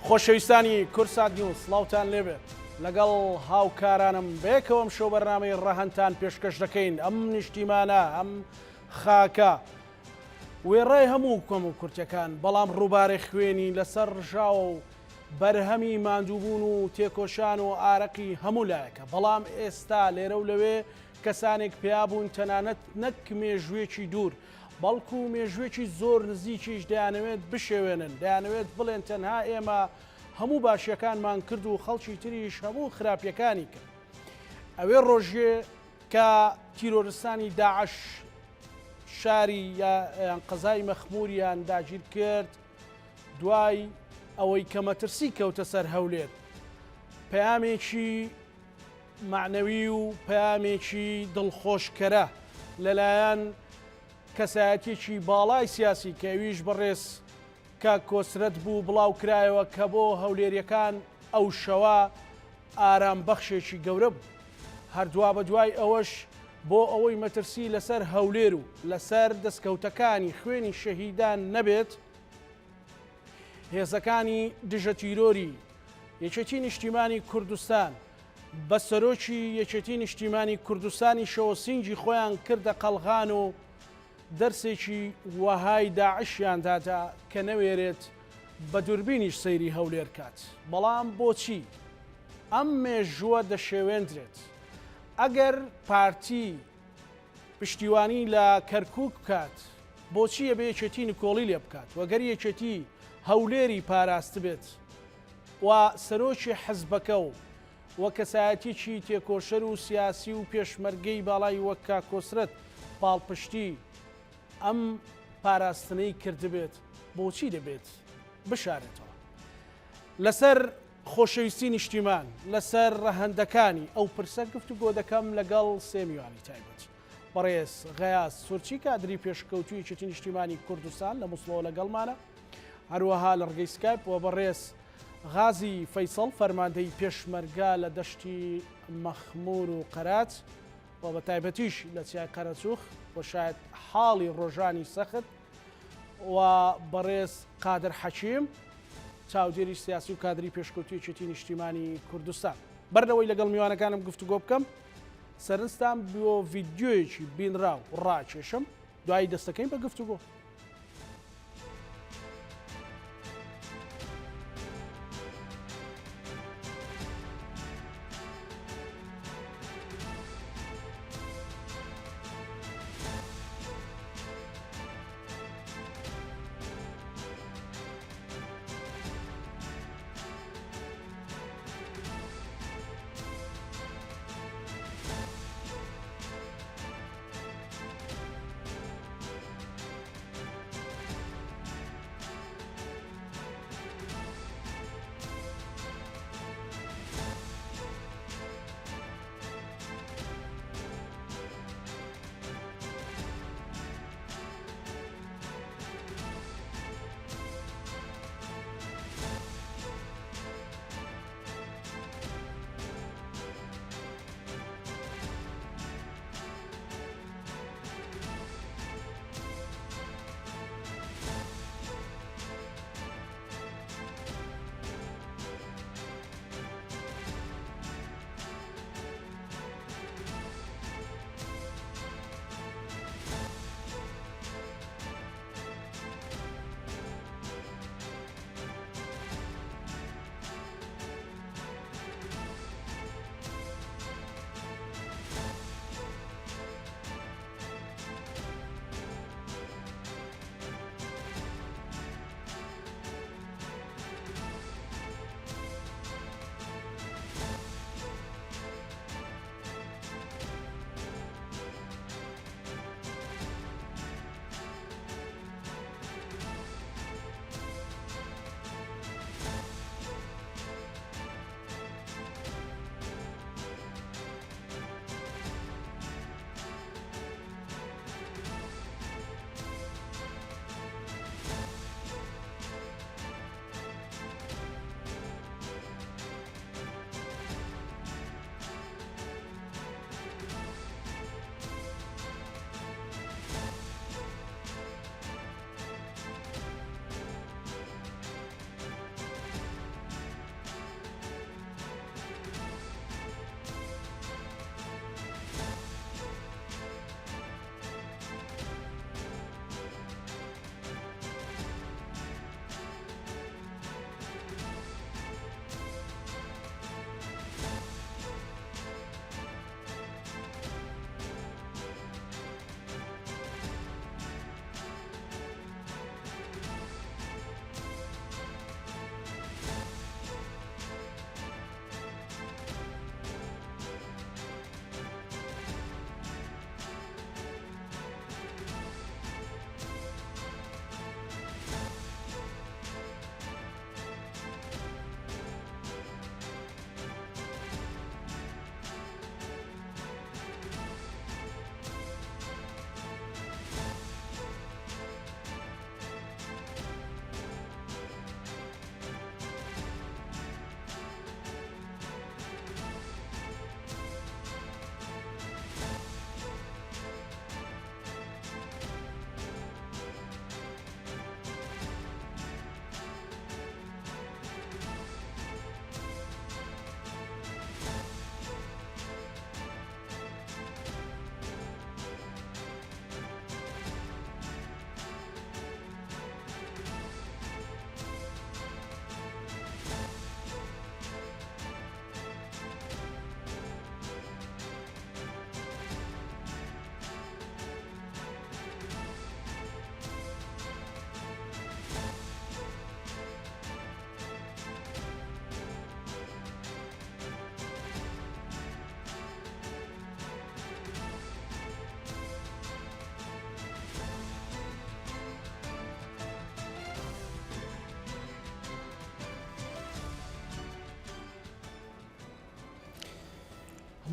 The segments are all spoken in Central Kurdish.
خۆشەویستانی کورسات نیوز سڵاوتان لێبێت لەگەڵ هاوکارانم بێکەوەم شۆ بەرنامەی ڕەهەنتان پێشکەش دەکەین ئەم نیشتیمانە ئەم خاکە وێڕای هەموو کۆم و کورتەکان بەڵام ڕووبارەی خوێنی لەسەر ڕژاوە و بەرهەمی ماندووبوون و تێکۆشان و ئارەقی هەموو لایەکە بەڵام ئێستا لێرە و لەوێ کەسانێک پیابوون تەنانەت نەک مێژوێکی دوور بەڵکو و مێژوێکی زۆر نزیکیش دەیانەوێت بشێوێنن دەیانەوێت بڵێن تەنها ئێمە هەموو باشیەکانمان کرد و خەڵکی تریش هەموو خراپیەکانی کرد. ئەوێ ڕۆژێ کە تیرۆرستانی داعش شاری یان قەزای مەخموریان داگیر کرد دوای ئەوەی کە مەترسی کەوتە سەر هەولێر پەیامێکی معنەوی و پەیامێکی دڵخۆشکەرە لەلایەن کەسایەتێکی باڵای سیاسی کە ئەویش بەڕێز کە کۆسرەت بوو بڵاو کرایەوە کە بۆ هەولێریەکان ئەو شەوە ئارام بەخشێکی گەورە بوو هەردووا بە دوای ئەوەش بۆ ئەوەی مەترسی لەسەر هەولێر و لەسەر دەستکەوتەکانی خوێنی شەهیدان نەبێت هێزەکانی دژە تیرۆری یەکێتی نیشتیمانی کوردستان بە سەرۆکی یەکێتی نیشتیمانی کوردستانی شەوە سینجی خۆیان کردە قەڵغان و دەرسێکی وەهای داعشیان دادا کە نەوێرێت بە دووربینیش سەیری هەولێر کات بەڵام بۆچی ئەم مێژووە دەشێوێندرێت ئەگەر پارتی پشتیوانی لە کەرکووک بکات بۆچی ئەبێ یەکێتی نکۆڵی لێ بکات وەگەر یەکێتی هەولێری پاراست بێت و سەرۆکی حەزبەکە و کەسایەتێکی تێکۆشەر و سیاسی و پێشمەرگەی باڵای وەکا کۆسرەت پاڵپشتی ئەم پاراستنەی کردبێت بۆچی دەبێت بشارێتەوە لەسەر خۆشەویستی نیشتیمان لەسەر ڕەهەندەکانی ئەو پرسە گفتوگۆ دەکەم لەگەڵ سێ میوانی تایبەت بەڕێز غەیاس سورچی کادری پێشکەوتوی یەکێتی نیشتیمانی کوردستان لە موسڵەوە لەگەڵمانە هەروەها لە ڕگەی سکایپ و بەڕێز غازی فەیسەڵ فەرماندەی پێشمەرگا لە دەشتی مەخمور و قەرات و بە تایبەتیش لە چیای قەرەچووخ بۆ شاید حاڵی ڕۆژانی سەخت و بەڕێز قادر حەکیم چاودێری سیاسی و کادری پێشکەوتوی یەکێتی نیشتیمانی کوردستان بەردەوەی لەگەڵ میوانەکانم گفتوگۆ بکەم سەرنجتان بۆ ڤیدیۆیەکی بینراو ڕاکێشم دوایی دەستەکەین بە گفتوگۆ.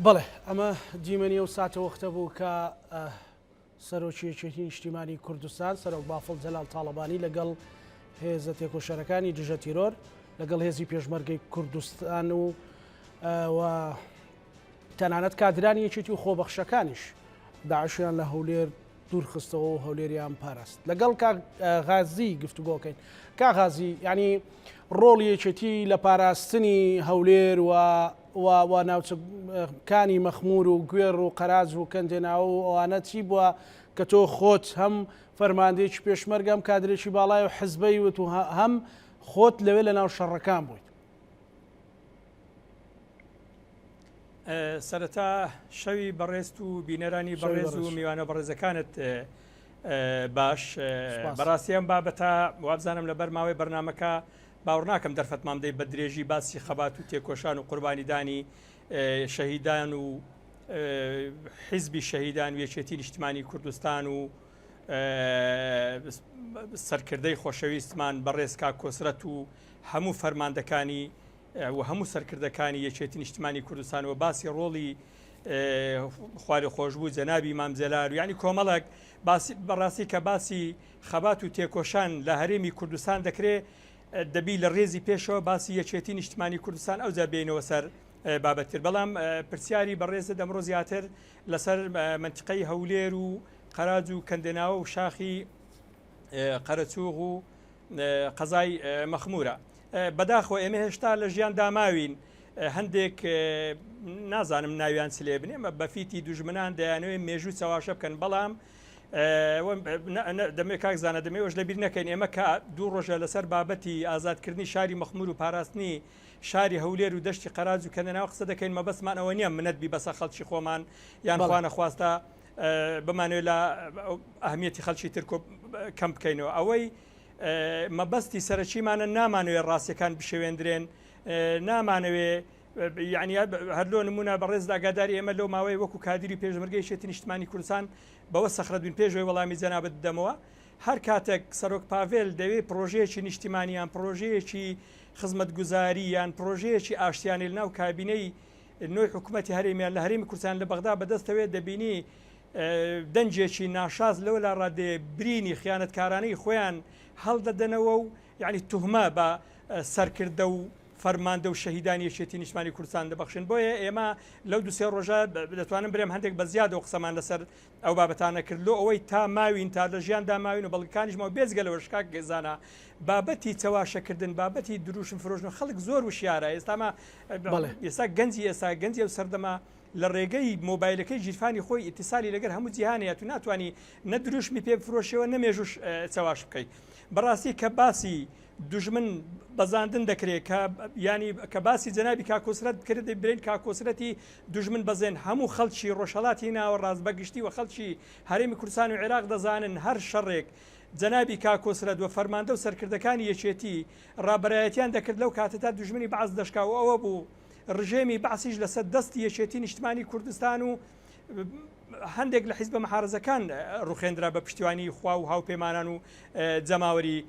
بەڵێ ئەمە دیمەنیە و ساتە وەختە بوو کە سەرۆکی یەکێتی نیشتیمانی کوردستان سەرۆک بافڵ جەلال تاڵەبانی لەگەڵ هێزە تێکۆشەرەکانی دژە تیرۆر لەگەڵ هێزی پێشمەرگەی کوردستان و تەنانەت کادرانی یەکێتی و خۆبەخشەکانیش داعشیان لە هەولێر دوورخستەوە و هەولێریان پاراست لەگەڵ غازی گفتوگۆکەین کا غازی ینی ڕۆڵی یەکێتی لە پاراستنی هەولێر و ناوچەکانی مەخمور و گوێڕ و قەراز و کەندێناوە و ئەوانە چی بووە کە تۆ خۆت هەم فەرماندەیەکی پێشمەرگەم کادرێکی باڵای و حزبەی وت و هەم خۆت لەوێ لە ناو شەڕەکان بوویت. سەرەتا شەوی بەڕێست و بینەرانی بەڕێز و میوانە بەڕێزەکانت باش بەڕاستیان بابەتە وابزانم لەبەر ماوەی بەرنمەکە باوەڕ ناکەم دەرفەتمام دەی بە درێژی باسی خەبات و تێکۆشان و قوربانیدانی شەهیدان و حیزبی شەهیدان و یەکێتی نیشتیمانی کوردستان و سەرکردەی خۆشەویستمان بەڕێز کاک کۆسرەت و هەموو فەرماندەکانی و هەموو سەرکردەکانی یەکێتی نیشتیمانی کوردستان و باسی ڕۆڵی خوارێ خۆشببوو جەنابی مام جەلال و یعنی کۆمەڵک بەڕاستی کە باسی خەبات و تێکۆشان لە هەرێمی کوردستان دەکرێت دەبی لە ڕێزی پێشەوە باسی یەکێتی نیشتیمانی کوردستان ئەو جابێنەوە سەر بابەتتر بەڵام پرسیاری بەڕێزە دەمڕۆ زیاتر لەسەر منتقەی هەولێر و قەراج و کەندێناوە و شاخی قەرەچووغ و قەزای مەخمورە بەداخەوە ئێمە هێشتا لە ژیان داماوین هەندێک نازانم ناویان سلێ بنێ بەفیتی دوژمنان دەیانەوێت مێژوو چاواشە بکەن بەڵام دەمێ کاکزانە دەمێوەش لەبیر نەکەین ئێمە کە دوو ڕۆژە لەسەر بابەتی ئازادکردنی شاری مەخمور و پاراستنی شاری هەولێر و دەشتی قەراج و کەندێناوە قسە دەکەین مەبەستمان ئەوە نییە منەت بی بەسە خەڵکی خۆمان یان خوانە خواستە بمانوێت لە ئەهمیەتی خەڵکی تر کەم بکەینەوە ئەوەی مەبەستی سەرچیمانە نامانوێت ڕاستیەکان بشێوێندرێن نامانەوێ یعنی هەرلۆ نمونە بەڕێز ئاگاداری ئێمە لەو ماوەی وەکو کادری پێشمەرگەی یەکێتی نیشتیمانی کوردستان بەوە سەخرەدوین پێشەوەی وەڵامی جەنابەت بدەمەوە هەر کاتێک سەرۆک پاڤێل دەوێت پرۆژەیەکی نیشتیمانیان پرۆژەیەکی خزمەتگوزاری یان پرۆژەیەکی ئاشتیانی لەناو کابینەی نوێی حکوومەتی هەرێمیان لە هەرێمی کوردستان لە بەغدا بەدەستەوێت دەبینی دەنجێکی ناشاز لەوە لا ڕادێ برینی خیانەتکارانەی خۆیان هەڵدەدەنەوە و یعنی توهمە بە سەرکردە و فەرماندە و شەهیدانی یەکێتی نیشتیمانی کوردستان دەبەخشن بۆیە ئێمە لەو دوسێ ڕۆژە دەتوانم برێم هەندێک بە زیادەوە قسەمان لەسەر ئەو بابەتانە کردلو ئەوەی تا ماوین تا لە ژیان داماوین و بەڵگەکانیشمەوە بێزگەلەوە شکاک گەزانە بابەتی چەواشەکردن بابەتی دروشم فرۆژن خەڵک زۆر وشیارە ئێستامە ئێستا گەنجی و سەردەما لە ڕێگەی مۆبایلەکەی جیرفانی خۆی ئیتیسالی لەگەر هەموو جیهانەیە تو ناتوانانی نەدروشمی پێ بفرۆشەوە نەمێژوش چەواش بکەیت بەڕاستی کە باسی دوژمن بەزاندن دەکرێت کە ینی کە باسی جەنابی کاکۆسرەت بکرێت برین کاکۆسرەتی دوژمن بەزێن هەموو خەڵکی ڕۆژهەڵاتی ناوە ڕازبەگشتی و خەڵکی هەرێمی کوردستان و عێراق دەزانن هەر شەڕێک جەنابی کاکۆسرەت و فەرماندە و سەرکردەکانی یەکێتی ڕابەرایەتیان دەکرد لەو کاتەدا دوژمنی بەعز دەشکاوە ئەوە بوو ڕژێمی بەعسیش لەسەر دەستی یەکێتی نیشتیمانی کوردستان و هەندێک لە حیزبە مەحارەزەکان ڕوخێندرا بە پشتیوانی خوا و هاوپەیمانان و جەماوەری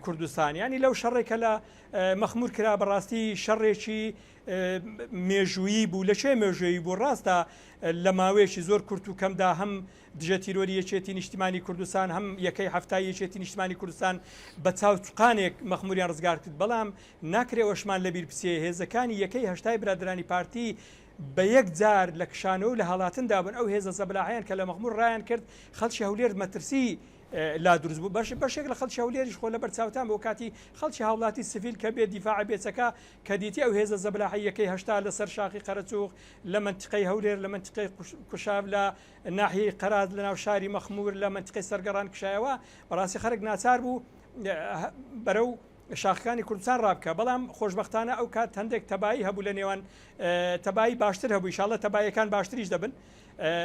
کوردستان ینی لەو شەڕێکە لە مەخمور کرا بەڕاستی شەڕێکی مێژویی بوو لە چێ مێژویی بوو ڕاستە لە ماوەیەکی زۆر کورت و کەمدا هەم دژە تیرۆری یەکێتی نیشتیمانی کوردستان هەم یەکەی هەفتای یەکێتی نیشتیمانی کوردستان بە چاوچقانێک مەخموریان ڕزگار کرد بەڵام ناکرێوەشمان لەبیر پسێ هێزەکانی یەکەی هەشتای برادرانی پارتی بە یەک جار لە کشانەوە و لە هەڵاتندا بن ئەو هێزە زەبلاحیان کە لە مەخمور ڕایان کرد خەڵکی هەولێر مەترسی لا دروست بوو بەشێک لە خەڵکی هەولێریش خۆ لە بەرچاوتان بۆ کاتی خەڵکی هاوڵاتی سیڤیل کە بێت دیفاع بێچەکە کە دیتی ئەو هێزە زەبلاحی یەکەی هەشتا لەسەر شاخی قەرەچووغ لە منتقەی هەولێر لە منتقەی کوشاو لە ناحیەی قەراج لە ناو شاری مەخمور لە منتقەی سەرگەڕان کشایەوە بەڕاستی خەرک ناچار بوو بەرەو شاخەکانی کوردستان ڕابکە بەڵام خۆشبەختانە ئەو کات هەندێک تەبایی هەبوو لە نێوان تەبایی باشتر هەبوو ئینشاڵڵا تەبایەکان باشتریش دەبن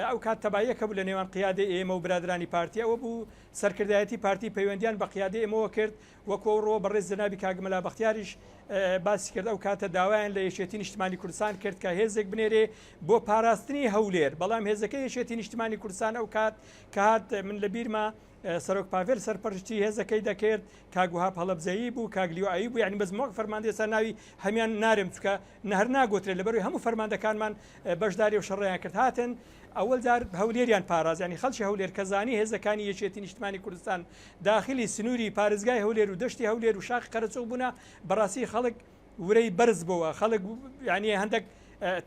ئەو کات تەبایەک هەبوو لە نێوان قیادەی ئێمە و برادرانی پارتی ئەوە بوو سەرکردایەتی پارتی پەیوەندیان بە قیادەی ئێمەوە کرد وەکو ڕۆ بەڕێز جەنابی کاگمەلا بەختیاریش باسی کرد ئەو کاتە داوایان لە یەکێتی نیشتیمانی کوردستان کرد کە هێزێک بنێرێ بۆ پاراستنی هەولێر بەڵام هێزەکەی یەکێتی نیشتیمانی کوردستان ئەو کات کە هات من لە بیرما سەرۆک پاڤێل سەرپەرشتی هێزەکەی دەکرد، کاگوهاب هەڵەبزایی بوو، کاگلیوایی بوو، یعنی بەزمۆک فەرماندەی سەر ناوی هەمیان نارم چکە نەهر ناگۆترێت لەبەروی هەموو فەرماندەکانمان بەشداری و شەڕێیان کرد. هاتن ئەوەل جار هەولێریان پاراز، ینی خەڵکی هەولێر کەزانی هێزەکانی یەکێتی نیشتمانی کوردستان داخلی سنووری پارێزگای هەولێر و دەشتی هەولێر و شاخی قەرەچۆ بوونا، بەڕاستی خەڵک ورەی بەرز بووە، خەڵک ینی هەندێک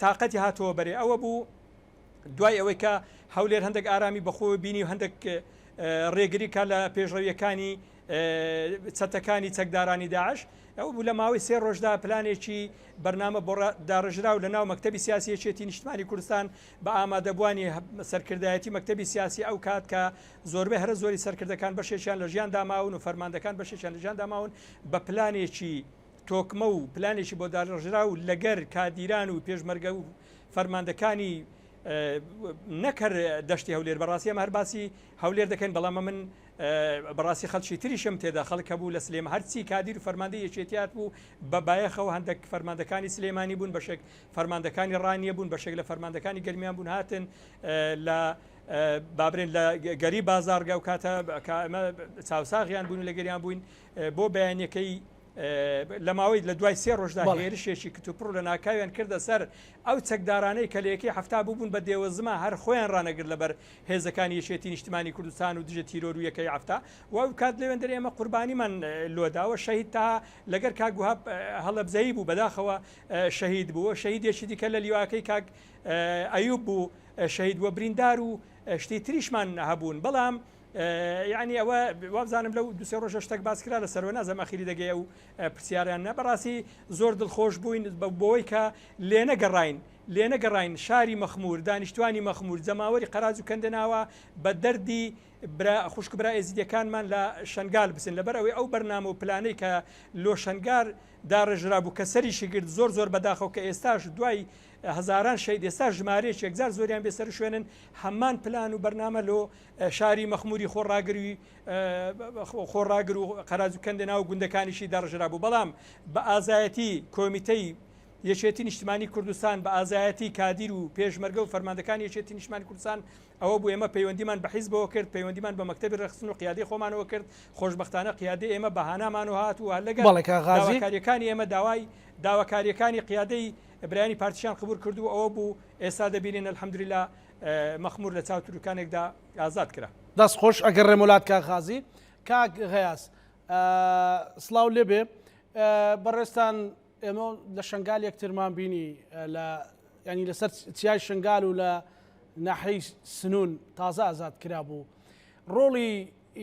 تااقەتی هاتەوە بەرێ. ئەوە بوو دوای ئەوەی کە هەولێر هەندێک ئارامی بەخۆ بینی و هەندێک ڕێگری کا لە پێشڕەویەکانی چەتەکانی چەکدارانی داعش. ئەو بوو لە ماوەی 3 ڕۆژدا پلانێکی بەرنامە بۆ داڕژرا و لە ناو مەکتەبی سیاسی یەکێتی نیشتمانی کوردستان بە ئامادەبوانی سەرکردایەتی مەکتەبی سیاسی ئەو کات کە زۆربەی هەرە زۆری سەرکردەکان بەشێکیان لە ژیان داماون و فەرماندەکان بەشێکیان لە ژیان داماون بە پلانێکی تۆکمە و پلانێکی بۆ داڕژرا و لەگەر کادیران و پێشمەرگە و فەرماندەکانی نەکرد دەشتی هەولێر. بەڕاستی ئەمە هەر باسی هەولێر دەکەین، بەڵام من بەڕاستی خەڵکی تریشم تێدا خەڵک هەبوو لە سلێم هەرچی کادیر و فەرماندەی یەکێتیات بوو بە بایەخەوە هەندێک فەرماندەکانی سلێمانی بوون، بەشێک فەرماندەکانی ڕانیە بوون، بەشێک لە فەرماندەکانی گەرمیان بوون، هاتن لە بابرێن لە گەری بازارگە و کاتە ئەمە چاوساغیان بوون و لە گەریان بووین بۆ بەیانەکەی لە ماوەی لە دوای 3 ڕۆژدا هێرشێکی کتوپڕ لە ناکاویان کردە سەر ئەو چەکدارانەی کە لە یەکەی هەفتا بوون بە دێوەزمە هەر خۆیان ڕانەگرت لەبەر هێزەکانی یەکێتی نیشتمانی کوردستان و دژە تیرۆر و یەکەی هەفتا و ئەو کات لەوێندەر ئێمە قوربانیمان لۆداوە. شەهید تا لەگەر کاگوهاب هەڵەبزایی بوو بەداخەوە شەهید بووە، شەهیدێکی دیکە لە لیواکەی کاک ئەیوب بوو شەهید وە بریندار و شتی تریشمان هەبوون. بەڵام یعنی ئەوە وابزانم لەو 2 ڕۆژە شتێک باسکرا لە سەرەوە نازەم ئەخیری دەگەی ئەو پرسیاریان نە. بەڕاستی زۆر دڵخۆش بووین بۆەوەی کە لێ نەگەڕین شاری مەخمور، دانیشتوانی مەخمور، جەماوەری قەراج و کەندەناوە بە دەردی خوشک برا ئێزیدەکانمان لە شنگال بسن لەبەر ئەوەی ئەو بەرنامە و پلانەی کە لۆ شنگار داڕژرا بوو کە سەریشی گرت زۆر بەداخەوە کە ئێستاش دوای هزاران شەید ئێستا ژمارەیەکی یەکجار زۆریان بێسەر شوێنن هەمان پلان و بەرنامە لۆ شاری مەخموری خۆڕاگر و قەراج و کەندەنا و گوندەکانیشی داڕژرا بوو. بەڵام بە ئازایەتی کۆمیتەی یەکێتی نیشتمانی کوردستان بە ئازایەتی کادیر و پێشمەرگە و فەرماندەکانی یەکێتی نیشتمانی کوردستان ئەوە بوو ئێمە پەیوەندیمان بە حیزبەوە کرد، پەیوەندیمان بە مەکتەبی ڕەخسن و قیادەی خۆمانەوە کرد. خۆشبەختانە قیادەی ئێمە بەهانامان و هات و هەلەگە داواکاریەکانی ئێمە داواکاریەکانی قیادەی برایانی پارتیشان قبول کردو. ئەوە بوو ئێستا دەبینین ئەلحەمدولیلا مەخمور لە چاو تورکانێکدا ئازاد کرا. دەست خۆش ئەگەر ڕێمەولات کاک غازی. کاک غەیاس سڵاو لێبێ، بەڕێستان ئێمە لە شنگال یەکترمان بینی ینی لەسەر چیای شنگال و لە ناحەی سنوون تازە ئازاد کرا بوو. ڕۆڵی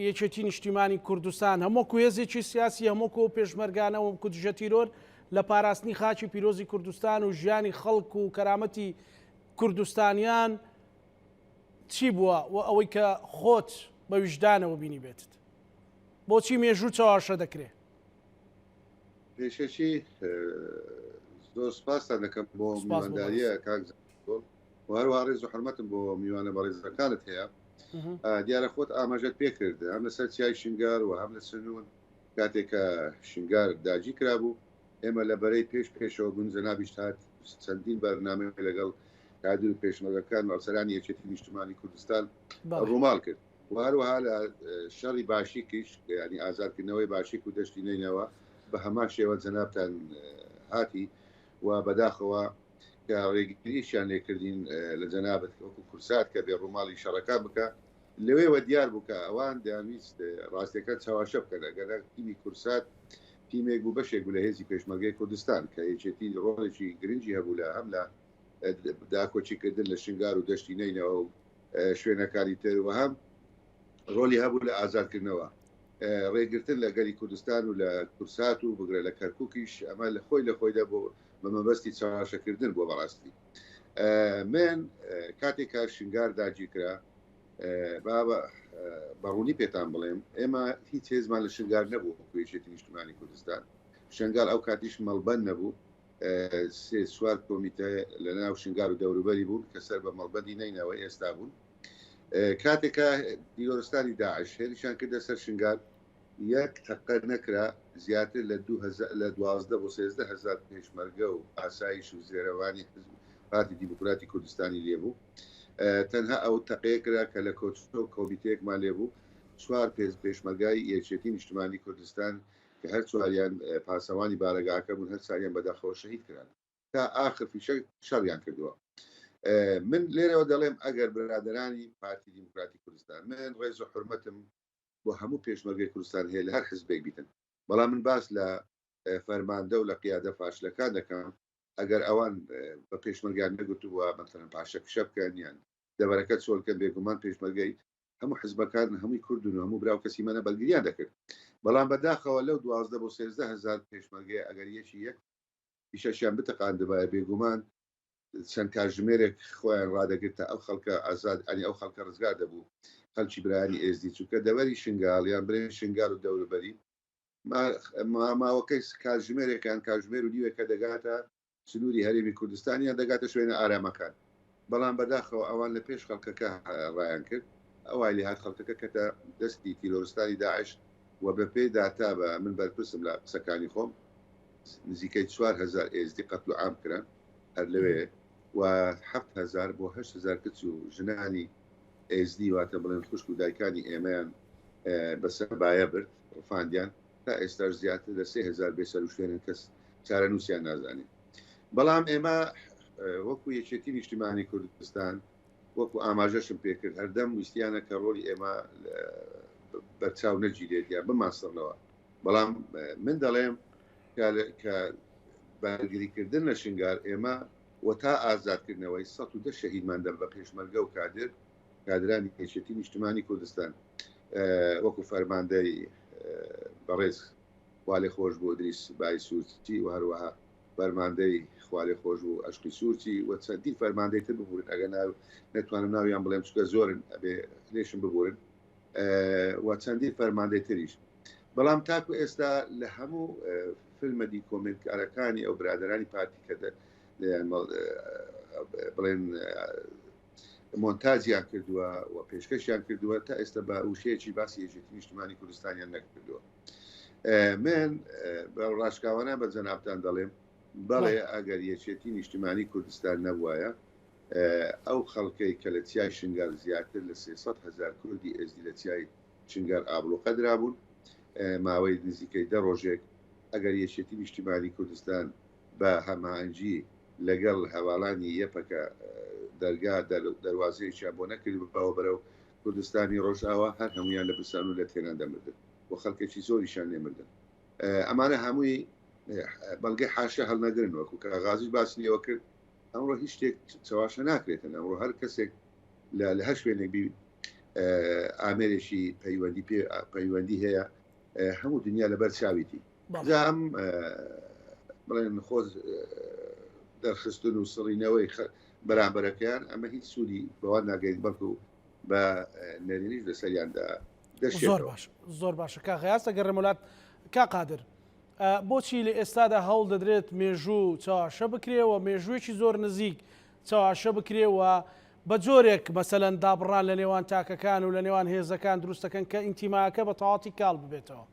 یەکێتی نیشتیمانی کوردستان هەموو هێزێکی سیاسی هەموو پێشمەرگانە و دژە تیرۆر لە پاراستنی خاچی پیرۆزی کوردستان و ژیانی خەڵک و کەرامەتی کوردستانیان چی بووە و ئەوەی کە خۆت بە ویژدانەوە بینی بێتت بۆچی مێژوو چاواشە دەکرێت؟ پێشەکی زۆر سپاسان دەکەم بۆ میوانداریە کاک و هەروە ڕێز و حرمەتم بۆ میوانە بەڕێزەکانت هەیە. دیارە خۆت ئاماژەت پێکرد هەم لەسەر چیای شنگار و هەم لە سنوون کاتێکە شنگار داگی کرابوو ئێمە لە بەرەی پێشەوە بوون جەنابیش هات چەندین بەرنامە لەگەڵ کادر و پێشمەرگەکان و ئەفسەرانی یەکێتی نیشتمانی کوردستان ڕووماڵ کرد و هەروەها لە شەڕی باشیکیش ینی ئازادکردنەوەی باشیک و دەشتی نینەوە بە هەمان شێوە جەنابتان هاتی و بەداخەوە کە ڕێگریشیان لێکردین لە جەنابەت وەکو کورسات کە بێ ڕووماڵی شەڕەکان بکە لەوێوە دیار بووکە ئەوان دەیانویست ڕاستیەکە چاواشە بکەن ئەگەر تیمی کورسات تیمێک بوو بەشێک بوو لە هێزی پێشمەرگەی کوردستان کە یەکێتی ڕۆڵێکی گرنگی هەبوو لە هەم لە داکۆچیکردن لە شنگار و دەشتی نینەوە و شوێنەکانی تر و هەم ڕۆلی هەبوو لە ئازادکردنەوە ڕێگرتن لە گەری کوردستان و لە کورسات و بگرە لە کەرکووکیش ئەمە لە خۆیدا بۆ بە مەبەستی چاواشەکردن بۆ بەڕاستی من کاتێکا شنگار داگیر کرا بەڕوونی پێتان بڵێم ئێمە هیچ هێزمان لە شنگار نەبوو یەکێتی نیشتمانی کوردستان. شنگار ئەو کاتیش مەڵبەند نەبوو، 3-4 کۆمیتە لە ناو شنگار و دەوروبەری بوون کە سەر بە مەڵبەندی نینەوە ئێستا بوون. کاتێکە دیۆرستانی داعش هێریشان کردە سەر شنگار یەک تەقە نەکرا زیاتر لە 12 بۆ 13 هزار پێشمەرگە و ئاسایش و زێرەوانی پارتی دیموکراتی کوردستانی لێبوو. تەنها ئەو تەقەیە کرا کە لە کۆچۆ کۆمیتەیەکمان لێبوو چوار پێشمەرگای یەکێتی نیشتیمانی کوردستان کە هەر چواریان پاسەوانی بارەگاکە بوون هەر چاریان بەداخەوە شەهید کران تا ئاخر فیشە شەڕیان کردووە. من لێرەوە دەڵێم ئەگەر برادرانی پارتی دیموکراتی کوردستان من ڕێز و حرمەتم بۆ هەموو پێشمەرگەی کوردستان هەیە لە هەر حزبێک بیتن، بەڵام من باس لە فەرماندە و لە قیادە فاشلەکان دەکەم ئەگەر ئەوان بە پێشمەرگیان نەگوتووە مەسەڵەن پاشە کشە بکەن یان دەبەرەکە چۆڵکە بێگومان پێشمەرگەی هەموو حزبەکان هەمووی کوردون و هەموو براو کەسی منە بەلگریان دەکرد، بەڵام بەداخەوە لەو 12 بۆ 13,000 پێشمەرگەی ئەگەر یەک پیشەشیان بتەقاندبایە بێگومان چەند کاتژمێرێک خۆیان ڕادەگرتە ئەو خەڵکە ئازاد ئەنی ئەو خەڵکە ڕزگار دەبوو خەڵکی برایانی ئێزدی چووکە دەوەری شنگاڵیان برێن شنگال و دەوروبەری ماوەکەی کاتژمێرێکیان کاتژمێر و نیوەکە دەگاتە سنووری هەرێمی کوردستانیان دەگاتە شوێنە ئارامەکان، بەڵام بەداخەوە ئەوان لە پێش خەڵکەکە ڕایان کرد ئەوای لێ هات خەڵکەکە کەتە دەستی تیرۆرستانی داعش و بە پێی داتا بە من بەرپرسم لە قسەکانی خۆم نزیکەی 4,000 ئێزدی قەتل و عام کران هەر لەوێ و 7,000 بۆ 8,000 کچ و ژنانی ئێزدی واتە بڵێن خوشک و دایکانی ئێمەیان بەسەربایە برد ڕفاندیان تا ئێستاش زیاتر لە 3,000 بێسەر و شوێنن کەس چارە نووسیان نازانێت. بەڵام ئێمە وەکو یەکێتی نیشتیمانی کوردستان وەکو ئاماژەشم پێکرد هەردەم ویستیانە کە ڕۆلی ئێمە بەرچاو نەگیرێت یا بماسەڵەوە، بەڵام من دەڵێم کە بەرگریکردن لە شنگار ئێمە و تا ئازادکردنەوەی 110 شەهیدمان دەر بە پێشمەرگە و کادرانی یەکێتی نیشتیمانی کوردستان وەکو فەرماندەی بەڕێز خوالێ خۆش بۆ دریس بای سوورچی و هەروەها فەرماندەی خوالێ خۆش و ئەشقی سوورچی و چەندین فەرماندەی تر ببورن ئەگەر نەتوانم ناویان بڵێم چکە زۆرن ئەبێ لێشم ببورن و چەندین فەرماندەی تریش، بەڵام تاکو ئێستا لە هەموو فیلمەدی کۆمنتکارەکانی ئەو برادرانی پارتی کە بڵێن مۆنتاژیان کردووە و پێشکەشیان کردووە تا ئێستا بە وشەیەکی باسی یەکێتی نیشتیمانی کوردستانیان نەکردووە. من بە ڕاشکاوانە بە جەنابتان دەڵێم بەڵێ ئەگەر یەکێتی نیشتیمانی کوردستان نەبوایە ئەو خەڵکەی کە لە چیای شنگار زیاتر لە 300,000 کوردی ئێزدی لە چیای شنگار ئابڵۆقە درابوون ماوەی نزیکەی 10 ڕۆژێک ئەگەر یەکێتی نیشتیمانی کوردستان بە هەماهەنگی لەگەڵ هەواڵانی یەپەکە دەرگا دەواازەیەکیان بۆ نەکرد بەوە بەرەو کوردستانی ڕۆژاوە هەر هەمویان لە برسان و لە تێنان دەمردن و خەڵکێکی زۆریشان لێمردن. ئەمانە هەمووی بەڵگەی حاشە هەڵنەگرن وەکو کە غازیش باسنیەوە کرد ئەمڕۆ هیچ شتێک چاواشە ناکرێتن، ئەمڕۆ هەر کەسێک لە هەر شوێنێک بی ئامێرێکی پەیوەندی هەیە هەموو دنیا لەبەر چاویتی ئەم بڵێن خۆز دەرخستن و سڕینەوەی بەرامبەرەکەیان ئەمە هیچ سوودی بەوان ناگەین بەڵکو بە نەرێنیش لەسەریاندا زۆر باشە کا غیاستە گەڕێم وڵات کا قادر بۆچی لە ئێستادا هەوڵ دەدرێت مێژوو چاواشە بکرێەوە مێژوویەکی زۆر نزیک چاواشە بکرێەوە بە جۆرێک مەسەلەن دابڕان لە نێوان تاکەکان و لە نێوان هێزەکان دروستەکەن کە ئینتیماکە بە تەواتی کاڵ ببێتەوە.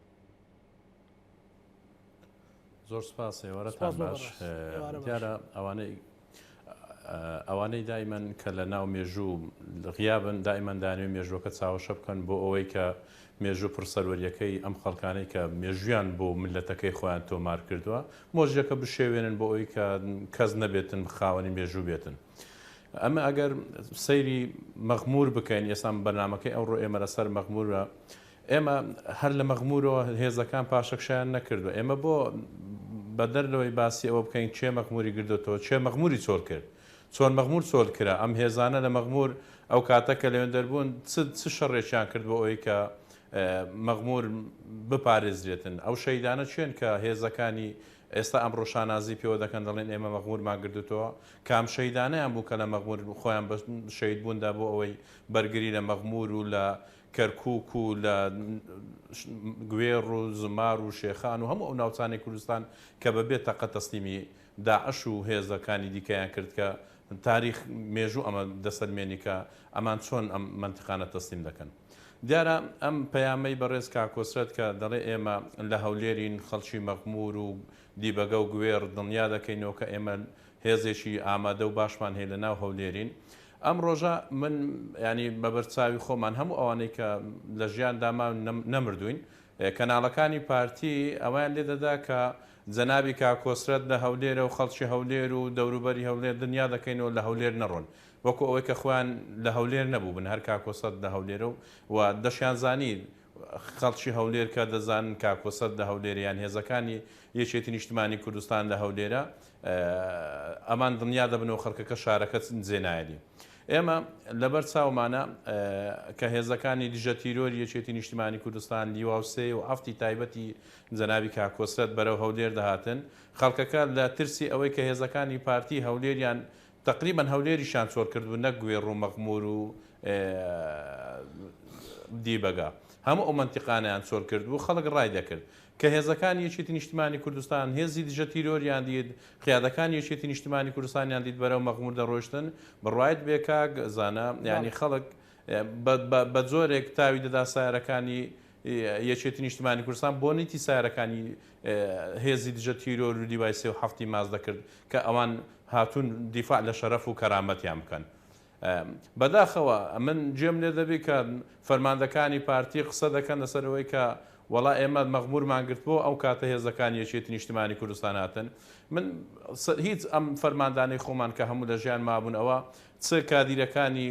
زۆر سپاس ێوەرەتان باش دیارە ئەوانەی دایمەن کە لە ناو مێژوو غیابن دایمەن دانوێ مێژوەکە چاوەشە بکەن بۆ ئەوەی کە مێژوو پرسەروەریەکەی ئەم خەڵکانەی کە مێژویان بۆ ملەتەکەی خۆیان تۆمار کردووە مۆژیەکە بشێوێنن بۆ ئەوەی کە کەس نەبێتن خاوەنی مێژوو بێتن. ئەمە ئەگەر سەیری مەغمور بکەین ئێستا بەرنامەکەی ئەوڕۆ ئێمە لەسەر مەغمورە ئێمە هەر لە مەغمورەوە هێزەکان پاشەکشیان نەکردو ئێمە بۆ بە دەرلەوەی باسی ئەوە بکەین چێ مەغموری گردوێتەوە چێ مەغموری چۆل کرد چۆن مەغمور چۆل کرا ئەم هێزانە لە مەغمور ئەو کاتەکە لەوێن دەربوون چ شەڕێکیان کرد بۆ ئەوەی کە مەغمور بپارێزرێتن ئەو شەیدانە چێن کە هێزەکانی ئێستا ئەم ڕۆژانازی پێوە دەکەن دەڵێن ئێمە مەغمورمان گردوێتەوە کام شەیدانەیان بوو کە لە مەغمور خۆیان شەید بووندا بۆ ئەوەی بەرگری لە مەغمور و لە کەرکووک و لە گوێڕ و زمار و شێخان و هەموو ئەو ناوچانی کوردستان کە بەبێت تەقە تەسلیمی داعش و هێزەکانی دیکەیان کرد کە تاریخ مێژوو ئەمە دەسەلمێنی کە ئەمان چۆن ئەم منتیقانە تەسلیم دەکەن. دیارە ئەم پەیامەی بەڕێز کاکۆسرەت کە دەڵێ ئێمە لە هەولێرین خەڵکی مەغمور و دیبەگە و گوێڕ دڵنیا دەکەینەوە کە ئێمە هێزێکی ئامادە و باشمان هەیە لە ناو هەولێرین ئەم ڕۆژە من ینی بەبەرچاوی خۆمان هەموو ئەوانەی کە لە ژیان داما نەمردوین کەناڵەکانی پارتی ئەویان لێ دەدا کە جەنابی کاکۆسرەت لە هەولێرە و خەڵکی هەولێر و دەوروبەری هەولێر دنیا دەکەینەوە لە هەولێر نەڕۆن وەکو ئەوەی کە خۆیان لە هەولێر نەبوو بن هەر کاکۆسەت لە هەولێرە و دەشیان زانی خەڵکی هەولێر کە دەزانن کاکۆسەت لە هەولێریان هێزەکانی یەکێتی نیشتمانی کوردستان لە هەولێرە ئەمان دنیا دەبنەوە خەڵکەکە شارەکە جێنایەتی ئێمە لەبەر چاومانە کە هێزەکانی دیژە تیرۆری یەکێتی نیشتمانی کوردستان لیواوسێ و هەفتی تایبەتی جەنابی کاکۆسرەت بەرەو هەولێر دەهاتن خەڵکەکە لە ترسی ئەوەی کە هێزەکانی پارتی هەولێریان تقریبان هەولێریشان چۆر کردبوو نەک گوێ ڕوو مەخمور و دیبەگا هەموو ئەو منتیقانیان چۆر کردبوو خەڵک ڕای دەکرد کە هێزەکانی یەکێتی نیشتمانی کوردستان هێزی دیژە تیرۆریان دیت قیادەکانی یەکێتی نیشتمانی کوردستانیان دیت بەرەو مەخمور دەڕۆشتن بڕایت بێکاک زانە ینی خەڵک بە جۆرێک تاوی دەدا سایرەکانی یەکێتی نیشتمانی کوردستان بۆ نیتی سایرەکانی هێزی دیژە تیرۆر و دیوای سێ و هەفتی ماز دەکرد کە ئەوان هاتوون دیفاع لە شەرەف و کەرامەتیان بکەن بەداخەوە من جێم لێ دەبێت کە فەرماندەکانی پارتی قسە دەکەن لەسەرەوەی کە وڵا ئێمە مەغمورمان گرتبوو ئەو کاتە هێزەکانی یەکێتی نیشتمانی کوردستان هاتن من هیچ ئەم فەرماندانەی خۆمان کە هەموو لە ژیان مابوون ئەوە چ کادیرەکانی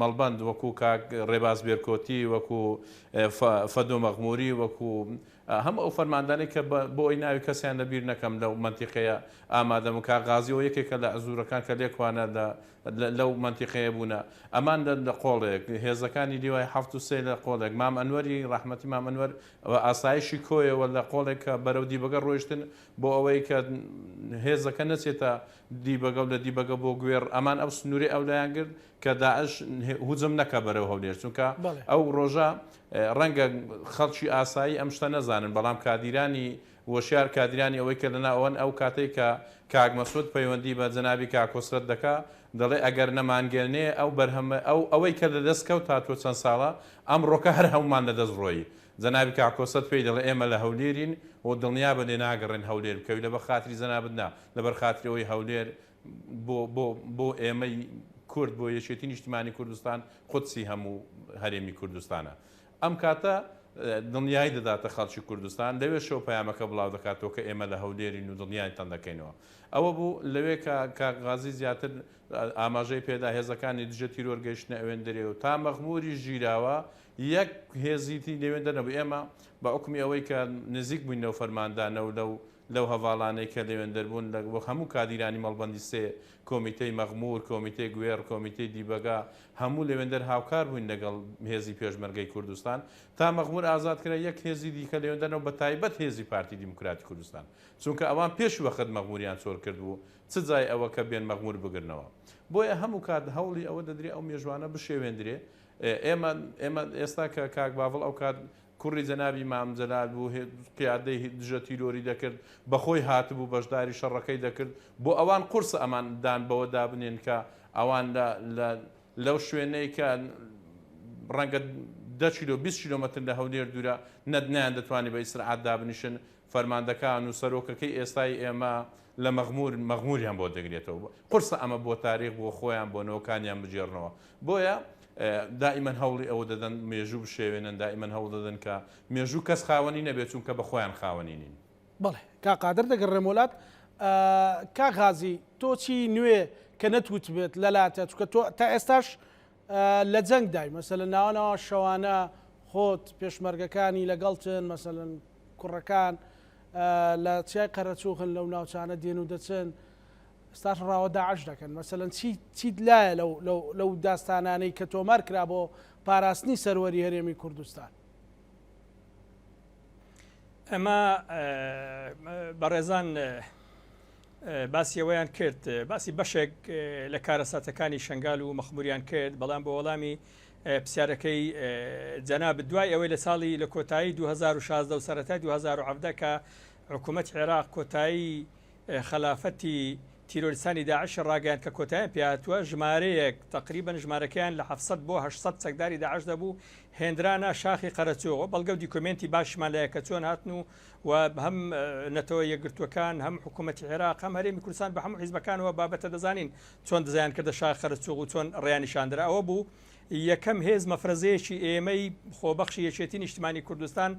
مەڵبەند وەکو کاک ڕێباز بێرکۆتی وەکو فەدۆ مەغموری وەکو هەم ئەو فەرماندانەی کە بۆ ئەوی ناوی کەسیان لەبیر نەکەم لەو منتیقەیە ئامادەم و کاغازیەوە یەکێکە لە ئەزوورەکان کە لێکوانە لەو منتیقەیە بوونە ئەمان لە قۆڵێک هێزەکانی دیوای هەفت و سێ لە قۆڵێک مام ئەنوەری ڕەحمەتی مام ئەنوەر ئاسایشی کۆیەوە لە قۆڵێک کە بەرەو دیبەگە ڕۆیشتن بۆ ئەوەی کە هێزەکە نەچێتە دیبەگە و لە دیبەگە بۆ گوێر ئەمان ئەو سنووری ئەولایان کرد کە داعش هوجم نەکە بەرەو هەولێر چونکە ئەو ڕۆژە ڕەنگە خەڵکی ئاسایی ئەم شتە نەزانن بەڵام کادیرانی وەشیار کادیرانی ئەوەی کە لەنا ئەوەن ئەو کاتێک کە کاک مەسعود پەیوەندی بە جەنابی کاکۆسرەت دەکا دەڵێ ئەگەر نەمانگەێنێ ئەو بەرهەمە ئەوەی کە لەدەست کەوت هاتووە چەند ساڵە ئەم ڕۆکە هەر هەمومان لەدەست ڕۆیی جەنابی کاکۆسرەت پێی دەڵێ ئێمە لە هەولێرین و دڵنیا بە لێ ناگەڕێن هەولێر بکەوی لەبەر خاتری جەنابنا لەبەر خاتری ئەوەی هەولێر بۆ ئێمەی کورد بۆ یەکێتی نیشتمانی کوردستان قودسی هەموو هەرێمی کوردستانە ئەم کاتە دڵنیای دەداتە خەڵکی کوردستان لەوێ شەو پەیامەکە بڵاو دەکاتەوە کە ئێمە لە هەولێرین و دڵنیایتان دەکەینەوە ئەوە بوو لەوێ کاغازی زیاتر ئاماژەی پێدا هێزەکانی دیژە تیرۆر گەیشتنە ئەوێندەرێ و تا مەخموری ژیراوە یەک هێزیتی لەوێندە نەبوو ئێمە بە حکمی ئەوەی کە نزیک بووینەوە فەرماندانە و لەو هەواڵانەی کە لەوێندەر بوون وە هەموو کادیرانی مەڵبەندی سێ کۆمیتەی مەغمور کۆمیتەی گوێر کۆمیتەی دیبەگا هەموو لەوێندەر هاوکار بووین لەگەڵ هێزی پێشمەرگەی کوردستان تا مەغمور ئازادکرا یەک هێزی دیکە لەوێندەرەوە بە تایبەت هێزی پارتی دیموکراتی کوردستان چونکە ئەوان پێش وەخت مەغموریان چۆر کردبوو چ جای ئەوە کە بێن مەغمور بگرنەوە بۆیە هەموو کات هەوڵی ئەوە دەدرێ ئەو مێژوانە بشێوێندرێ ئێمە ئێستا کە کاک باوڵ ئەو کات کوڕی جەنابی مام جەلال بوو قیادەی دیژە تیرۆری دەکرد بەخۆی هاتبوو بەشداری شەڕەکەی دەکرد بۆ ئەوان قورس ئەمان دان بەوە دابنێن کە ئەوان لەو شوێنەی کە ڕەنگە 10 کیلۆ 20 کیلۆمەتر لە هەولێر دوورە نەدنیان دەتوانێت بە ئیسرعات دابنیشن فەرماندەکان و سەرۆکەکەی ئێستای ئێمە لە مەغموریان بۆ دەگرێتەوە قورسە ئەمە بۆ تاریخ بۆ خۆیان بۆ نەوەکانیان بجێڕنەوە بۆیە دائیمەن هەوڵی ئەوە دەدەن مێژوو بشێوێنن دائیمەن هەوڵ دەدەن کە مێژوو کەس خاوەنی نەبێت چونکە بە خۆیان خاوەنینین بەڵێ کا قادر دەگەڕێم وڵات کاغازی تۆ چی نوێ کە نەتوت بێت لەلاتە چکە تۆ تا ئێستاش لە جەنگ دای مەسەلەن ناوانەوە شەوانە خۆت پێشمەرگەکانی لەگەڵتن مەسەلەن کوڕەکان لە چای قەرەچووخن لەو ناوچانە دێن و دەچن ستاش ڕاوە داعش دەکەن مەسەلەن چیت لایە لەو داستانانەی کە تۆمار کرا بۆ پاراستنی سەروەری هەرێمی کوردستان ئەمە بەڕێزان باسی ئەوەیان کرد باسی بەشێک لە کارەساتەکانی شنگال و مەخموریان کرد بەڵام بە وەڵامی پرسیارەکەی جەناب دوای ئەوەی لە ساڵی لە کۆتایی 2016 و سەرەتای 2017 کە حکوومەت عێراق کۆتایی خلافەتی تیرۆریستانی داعش ڕاگەیان کە کۆتاییان پێهاتووە ژمارەیەک تقریبا ژمارەکەیان لە 700 بۆ 800 چەکداری داعش دەبوو هێندرانە شاخی قەرەچۆغ بەڵگە و دیکۆمنتی باشمان لایە کە چۆن هاتن و هەم نەتەوە یەکگرتوەکان هەم حکوومەتی عێراق هەم هەرێمی کوردستان بە هەموو حیزبەکانەوە بابەتە دەزانین چۆن دەزیان کردە شاخ قەرەچۆغ و چۆن ڕێیانیشاندرا ئەوە بوو یەکەم هێز مەفرەزەیەکی ئێمەی خۆبەخشی یەکێتی نیشتیمانی کوردستان